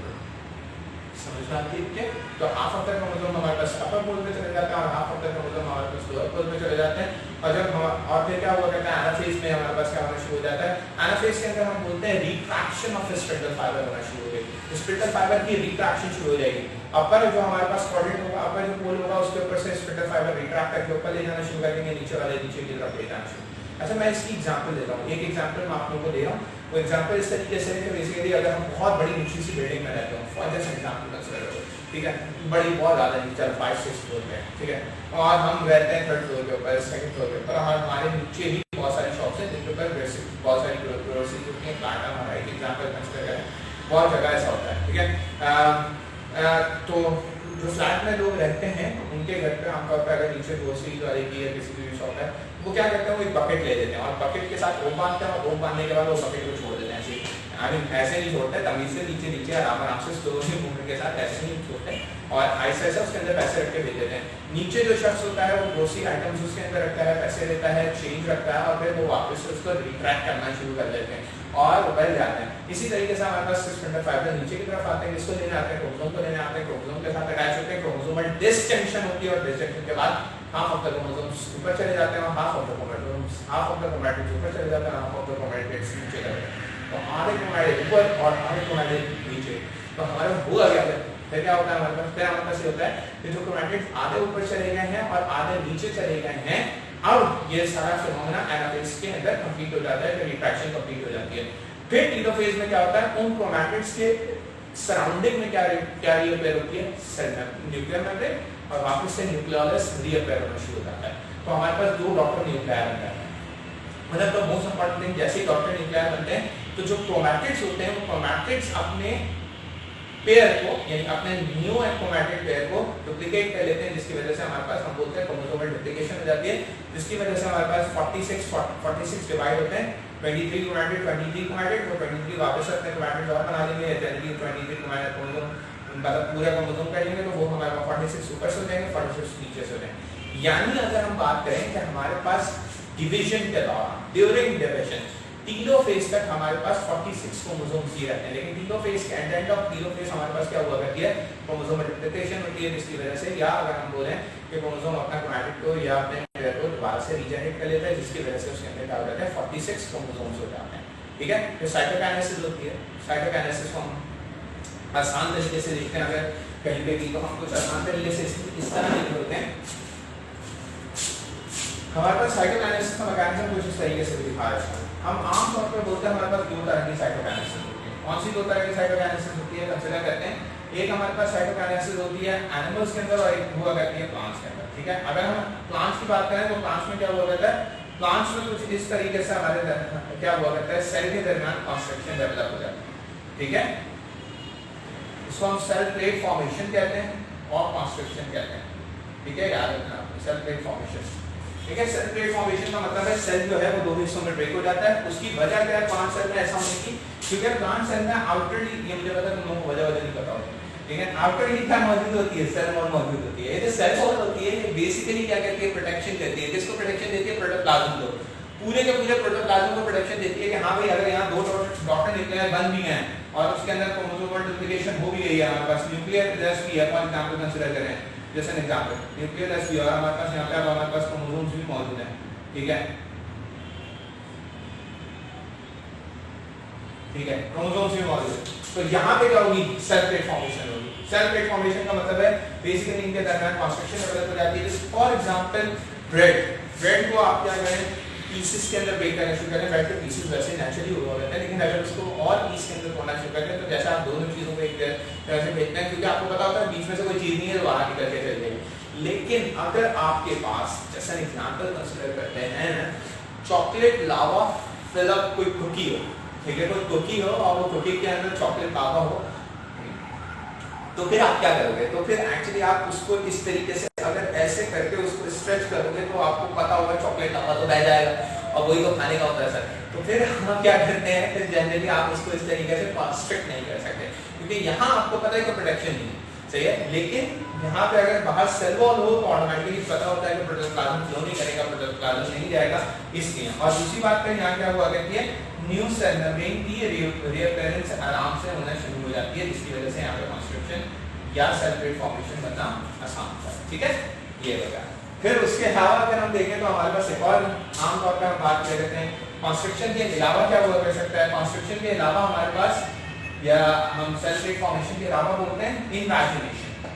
समझ में आती है? तो हाफ ऑफ द क्रोमोसोम हमारे पास अपर पोल पे चले जाते हैं और हाफ ऑफ द क्रोमोसोम हमारे पास लोअर पोल पे चले जाते हैं। और जब और फिर क्या हुआ कहते हैं एनाफेज में हमारे पास क्या होना शुरू हो जाता है, एनाफेज के अंदर हम बोलते हैं रिट्रैक्शन ऑफ स्पिंडल फाइबर होना शुरू हो गई। स्पिंडल फाइबर की रिट्रैक्शन शुरू हो जाएगी। अपर जो हमारे पास क्वाड्रेंट होगा, अपर जो पोल होगा उसके ऊपर से स्पिंडल फाइबर रिट्रैक्ट करके ऊपर ले जाना शुरू कर देंगे, नीचे वाले नीचे की तरफ ले जाना शुरू। अच्छा, मैं इसकी एग्जांपल देता हूँ, एक एग्जांपल मैं आप लोगों को दे रहा हूँ। वो एग्जांपल इस तरीके से है कि बेसिकली अगर हम बहुत बड़ी ऊंची सी बिल्डिंग में रहते हो, फॉर जस्ट एग्जांपल कंसीडर करो, ठीक है, बड़ी बहुत ज़्यादा नहीं, चल 5-6 फ्लोर पे, ठीक है, और हम रहते हैं 3rd फ्लोर के ऊपर, 2nd फ्लोर के ऊपर, हमारे नीचे ही बहुत सारी शॉप्स हैं जिनके ऊपर बहुत सारी ग्रोसरीज होती हैं, प्लांट हमारा एक एग्जांपल कंसीडर करें, बहुत जगह ऐसा होता है, ठीक है। तो जो फ्लैट में लोग रहते हैं उनके घर पे आमतौर पर अगर नीचे ग्रोसरीज वाले की या किसी भी शॉप है, वो क्या करते हैं, वो एक बकेट ले लेते हैं और बकेट के साथ रोप बांधते हैं और रोप बांधने के बाद वो बकेट को छोड़ देते हैं ऐसे। ऐसे नहीं छोड़ते, तमीज से नीचे नीचे आराम से स्टोर से मूवमेंट के साथ ऐसे नहीं छोड़ते और ऐसे ऐसे उसके अंदर पैसे रख के भेज देते हैं। नीचे जो शख्स होता है वो ग्रोसरी आइटम्स उसके अंदर रखता है, पैसे लेता है, चेंज रखता है और फिर वो वापस से उसको रिट्रैक्ट करना शुरू कर देते हैं और ऊपर जाते हैं। इसी तरीके से हमारे पास स्पिंडल फाइबर नीचे की तरफ आते हैं, इसको लेने आते हैं, क्रोमोसोम को लेने आते हैं, क्रोमोसोम के साथ अटैच होते हैं, क्रोमोसोमल डिसजंक्शन होती है और डिसजंक्शन के बाद हाफ ऑफ द क्रोमोसोम्स ऊपर चले जाते हैं और हाफ ऑफ द क्रोमैटिड्स ऊपर चले जाते हैं, हाफ ऑफ द क्रोमैटिड्स नीचे चले जाते हैं। तो आधे क्रोमैटिड ऊपर और आधे क्रोमैटिड नीचे। तो हमारा हुआ क्या है, फिर क्या होता है हमारे पास, फिर हमारे पास ये होता है कि जो क्रोमैटिड्स आधे ऊपर चले गए हैं और आधे नीचे चले गए हैं, अब ये सारा फिनोमेना एनाफेज के अंदर कंप्लीट हो जाता है, फिर रिट्रैक्शन कंप्लीट हो जाती है। फिर टेलोफेज में क्या होता है, उन क्रोमैटिड्स के सराउंडिंग में क्या रीअपेयर होती है, सेल न्यूक्लियर मेम्ब्रेन और वापस से न्यूक्लियोलस रीअपेयर होना शुरू हो जाता है। तो हमारे पास दो डॉक्टर न्यूक्लियर बनता है, मतलब तो मोस्ट इंपॉर्टेंट थिंग, जैसे ही डॉक्टर न्यूक्लियर बनते हैं तो जो क्रोमैटिड्स होते हैं वो क्रोमैटिड्स अपने पेयर को यानी अपने न्यू एंड क्रोमैटिड पेयर को डुप्लीकेट कर लेते हैं, जिसकी वजह से हमारे पास हम बोलते हैं क्रोमोसोमल डुप्लीकेशन हो जाती है, जिसकी वजह से हमारे पास 46 डिवाइड होते हैं, 23 क्रोमैटिड, 23 क्रोमैटिड, वो 23 वापस अपने क्रोमैटिड और बना लेंगे, 23 क्रोमैटिड क्रोमोसोम मतलब पूरा क्रोमोसोम कर लेंगे तो वो हमारे पास 46 ऊपर से हो जाएंगे, 46 नीचे से हो जाएंगे। यानी अगर हम बात करें कि हमारे पास डिवीजन के दौरान ड्यूरिंग डिवीजन टीलोफेज तक हमारे पास 46 क्रोमोसोम्स ही रहते हैं, लेकिन टीलोफेज के एंड ऑफ टीलोफेज हमारे पास क्या हुआ करती है, क्रोमोसोमल डुप्लीकेशन होती है, जिसकी वजह से या अगर हम बोलें कि क्रोमोसोम अपना क्रोमैटिड को या अपने पेयर को दोबारा से रीजनरेट कर लेता है, जिसकी वजह से उसके अंदर क्या हो जाता है 46 क्रोमोसोम्स हो जाते हैं, ठीक है। फिर साइटोकाइनेसिस होती है, साइटोकाइनेसिस को हम आसान तरीके से देखते हैं, अगर कहीं पे भी तो हम कुछ आसान तरीके से इस तरह लिखे होते हैं। हमारे पास साइटोकाइनेसिस का मैकेनिज्म कुछ इस तरीके से दिखा है। हम आम तौर पर बोलते हैं हमारे पास दो तरह की साइटोकाइनेसिस होती है। कौन सी दो तरह की साइटोकाइनेसिस होती है, कंसीडर करते हैं। एक हमारे पास साइटोकाइनेसिस होती है एनिमल्स के अंदर और एक हुआ करती है प्लांट्स के अंदर, ठीक है। अगर हम प्लांट्स की बात करें तो प्लांट्स में क्या हुआ करता है, प्लांट्स में कुछ इस तरीके से हमारे क्या हुआ करता है, सेल के दरमियान कंस्ट्रक्शन डेवलप हो जाता है। ठीक है, इसको हम सेल प्लेट फॉर्मेशन कहते हैं और कॉन्स्ट्रक्शन कहते हैं, ठीक है, याद रखना सेल प्लेट फॉर्मेशन, ठीक है। सेल प्लेट फॉर्मेशन का मतलब है सेल जो है वो दो हिस्सों में ब्रेक हो जाता है। उसकी वजह क्या है प्लांट सेल में ऐसा होने की, क्योंकि प्लांट सेल में आउटरली, ये मुझे पता है तुम लोगों को वजह नहीं पता होगी, लेकिन आउटरली क्या मौजूद होती है, सेल वॉल मौजूद होती है। ये जो सेल वॉल होती है ये बेसिकली क्या कहती है, प्रोटेक्शन देती है। किसको प्रोटेक्शन देती है, प्रोटोप्लाज्म को, पूरे के पूरे प्रोटोप्लाज्म को प्रोटेक्शन देती है कि हाँ भाई अगर यहाँ दो डॉटर निकले हैं, बन भी हैं और उसके अंदर क्रोमोसोमल डुप्लीकेशन हो भी गई है, हमारे पास न्यूक्लियर रेस्ट भी है, फॉर एग्जांपल कंसीडर करें जैसे एन एग्जांपल न्यूक्लियर रेस्ट भी है और हमारे पास यहाँ पे अब हमारे पास क्रोमोसोम्स भी मौजूद हैं, ठीक है, ठीक है, क्रोमोसोम्स भी मौजूद है। तो यहाँ पे क्या होगी, सेल प्लेट फॉर्मेशन होगी। सेल प्लेट फॉर्मेशन का मतलब है बेसिकली इनके दरमियान कॉन्स्ट्रक्शन डेवलप हो जाती है। फॉर एग्जांपल ब्रेड को आप क्या करें, पीसेस के अंदर ब्रेक करना शुरू करें। ब्रेड के पीसेस वैसे नेचुरली हुआ रहता है, लेकिन अगर उसको और पीस के अंदर तोड़ना शुरू करें तो जैसे आप दोनों चीज़ों को एक तरह से बेचते हैं, क्योंकि आपको पता होता है बीच में से कोई चीज़ नहीं है जो बाहर निकल के चल जाएगी। लेकिन अगर आपके पास जैसा एग्जाम्पल कंसिडर करते हैं चॉकलेट लावा फिल अप कोई कुकी हो, ठीक है, कोई कुकी हो और वो कुकी के अंदर चॉकलेट लावा हो, तो फिर आप क्या करोगे, तो फिर एक्चुअली आप उसको इस तरीके से अगर ऐसे करके उसको स्ट्रेच करोगे तो आपको पता होगा चॉकलेट लावा तो बह जाएगा और वही तो खाने का होता है सर। तो फिर हम क्या करते हैं, फिर जनरली आप उसको इस तरीके से स्ट्रिक्ट नहीं कर सकते, क्योंकि यहाँ आपको पता है कि प्रोटेक्शन नहीं है, सही है। लेकिन यहाँ पे अगर बाहर सेल वॉल हो तो ऑटोमेटिकली पता होता है कि प्रोटोप्लाज्म फ्लो नहीं करेगा, प्रोटोप्लाज्म नहीं जाएगा, इसलिए। और दूसरी बात पे यहाँ क्या हुआ करती है, न्यू सेल मेम्ब्रेन की रीअपेयरेंस आराम से होना शुरू हो जाती है, जिसकी वजह से यहाँ पे कॉन्स्ट्रक्शन या सेल प्लेट फॉर्मेशन बनना आसान होता है, ठीक है, ये बता। फिर उसके अलावा अगर हम देखें तो हमारे पास एक और आमतौर पर हम बात कर लेते हैं कॉन्स्ट्रक्शन के अलावा क्या हुआ कर सकता है। कॉन्स्ट्रक्शन के अलावा हमारे पास, या हम सेल प्लेट फॉर्मेशन के अलावा बोलते हैं इनवैजिनेशन,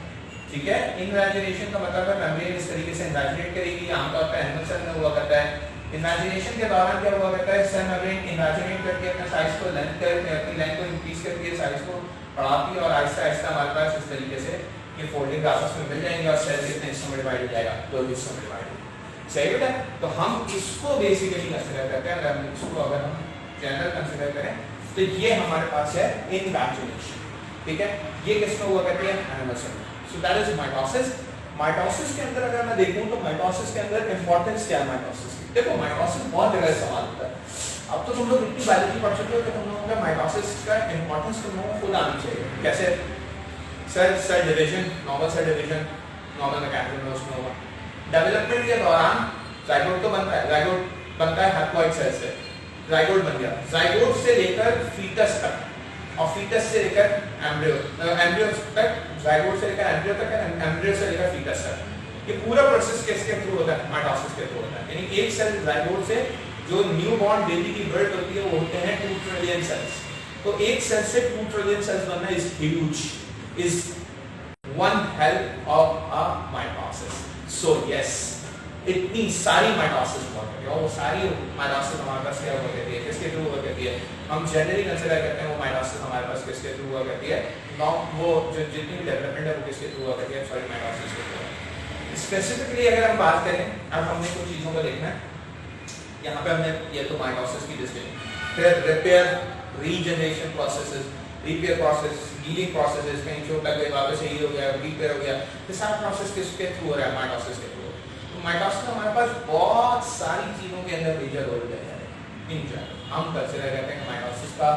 ठीक है। इनवैजिनेशन का मतलब है मेम्ब्रेन इस तरीके से इन्वैजिनेट करेगी, आमतौर पर एनिमल सेल में हुआ करता है। इमेजिनेशन के दौरान क्या हुआ करता है, सेल मेम्ब्रेन इमेजिनेट करके अपने साइज को अपनी लेंथ को इंक्रीज करके साइज को बढ़ाती है और आहिस्ता आहिस्ता हमारे पास इस तरीके से ये फोल्डिंग आपस में मिल जाएंगे और सेल कितने हिस्सों में डिवाइड हो जाएगा, दो हिस्सों में डिवाइड हो जाएगा, सही बेटा। तो हम इसको बेसिकली कंसीडर करते हैं, अगर इसको अगर हम जनरल कंसीडर करें तो ये हमारे पास है इनवैजिनेशन, ठीक है। ये किसमें हुआ करती है, एनिमल सेल में। So that is mitosis. Mitosis के अंदर अगर मैं देखूं तो माइटोसिस के अंदर इंपॉर्टेंस क्या है माइटोसिस की, देखो माइटोसिस बहुत जगह इस्तेमाल होता है। अब तो तुम लोग इतनी बायोलॉजी पढ़ चुके हो कि तुम लोगों का माइटोसिस का इंपॉर्टेंस तुम लोगों को खुद आनी चाहिए। कैसे, cell division, normal cell division, normal mechanism उसमें होगा। डेवलपमेंट के दौरान जाइगोट तो बनता है, जाइगोट बनता है हैप्लॉइड सेल से, जाइगोट बन गया, जाइगोट से लेकर फीटस तक और फीटस से लेकर एम्ब्रियो, एम्ब्रियो तक, जाइगोट से लेकर एम्ब्रियो तक, एम्ब्रियो से लेकर फीटस तक, ये पूरा प्रोसेस किसके थ्रू होता है, माइटोसिस के थ्रू होता है। यानी एक सेल जाइगोट से जो न्यू बॉर्न बेबी की बर्थ होती है वो होते हैं 2 ट्रिलियन सेल्स। तो एक सेल से 2 ट्रिलियन सेल्स बनना is huge, is one hell of a mitosis. So yes, इतनी सारी माइटोसिस हुआ करती है और वो सारी माइटोसिस हमारे पास क्या हुआ करती है, किसके थ्रू हुआ करती है, हम जनरली कंसीडर करते हैं वो माइटोसिस हमारे पास किसके थ्रू हुआ करती है, वो जो जितनी डेवलपमेंट है वो किसके थ्रू हुआ करती है, सॉरी माइटोसिस के थ्रू। स्पेसिफिकली अगर हम बात करें, अब हमने कुछ चीज़ों को देखना है, यहाँ पे हमने ये तो माइटोसिस की डिस्कशन, फिर repair, regeneration processes, repair process, healing processes, कहीं चोट लग गई वापस हील हो गया, रिपेयर हो गया, ये सारा प्रोसेस किसके थ्रू हो रहा है, माइटोसिस के थ्रू। तो माइटोसिस हमारे पास बहुत सारी चीज़ों के अंदर मेजर रोल है, इन जनरल हम कंसीडर करते हैं माइटोसिस का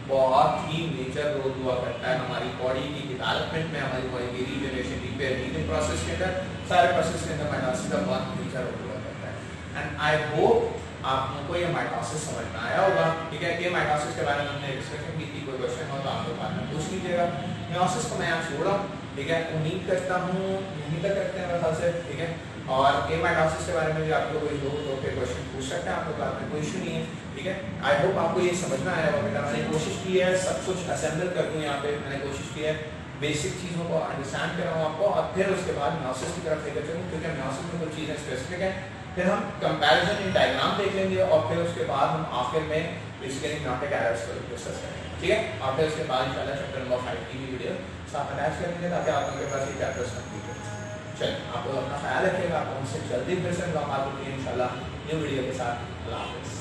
बहुत ही मेजर रोल हुआ करता है हमारी बॉडी की डेवलपमेंट में, हमारी बॉडी की रीजनरेशन, रिपेयर, हीलिंग प्रोसेस के अंदर, सारे प्रोसेस के अंदर माइटोसिस का बहुत मेजर रोल हुआ करता है। एंड आई होप आप लोगों को ये माइटोसिस समझ में आया होगा, ठीक है। ये माइटोसिस के बारे में हमने डिस्कशन की थी, कोई क्वेश्चन हो तो आप लोग बाद में पूछ लीजिएगा। माइटोसिस को मैं यहाँ छोड़ रहा हूँ, ठीक है, उम्मीद करता हूँ यहीं तक करते हैं मेरे ख्याल से, ठीक है। और ये माइटोसिस के बारे में भी आप लोग कोई हो तो फिर क्वेश्चन पूछ सकते हैं आप लोग बाद में, कोई इशू नहीं है, ठीक है। आई होप आपको ये समझ में आया होगा बेटा। मैंने कोशिश की है सब कुछ असेंबल कर दूँ यहाँ पे, मैंने कोशिश की है बेसिक चीज़ों को अंडरस्टैंड कराऊँ आपको और फिर उसके बाद माइटोसिस की तरफ लेकर चलूँ, क्योंकि माइटोसिस में कुछ चीज़ें स्पेसिफिक है। फिर हम कंपैरिजन इन डायग्राम देख लेंगे और फिर उसके बाद हम आखिर में बेसिकली ग्रामेटिक एरर्स को डिस्कस करेंगे, ठीक है। और फिर उसके बाद इंशाल्लाह चैप्टर नंबर 5 की वीडियो साथ अटैच करेंगे ताकि आप लोगों के पास ये चैप्टर्स कंप्लीट हो। चलिए, आप लोग अपना ख्याल रखिएगा, आप हमसे जल्दी फिर से मुलाकात होगी इंशाल्लाह न्यू वीडियो के साथ। अल्लाह हाफ़िज़।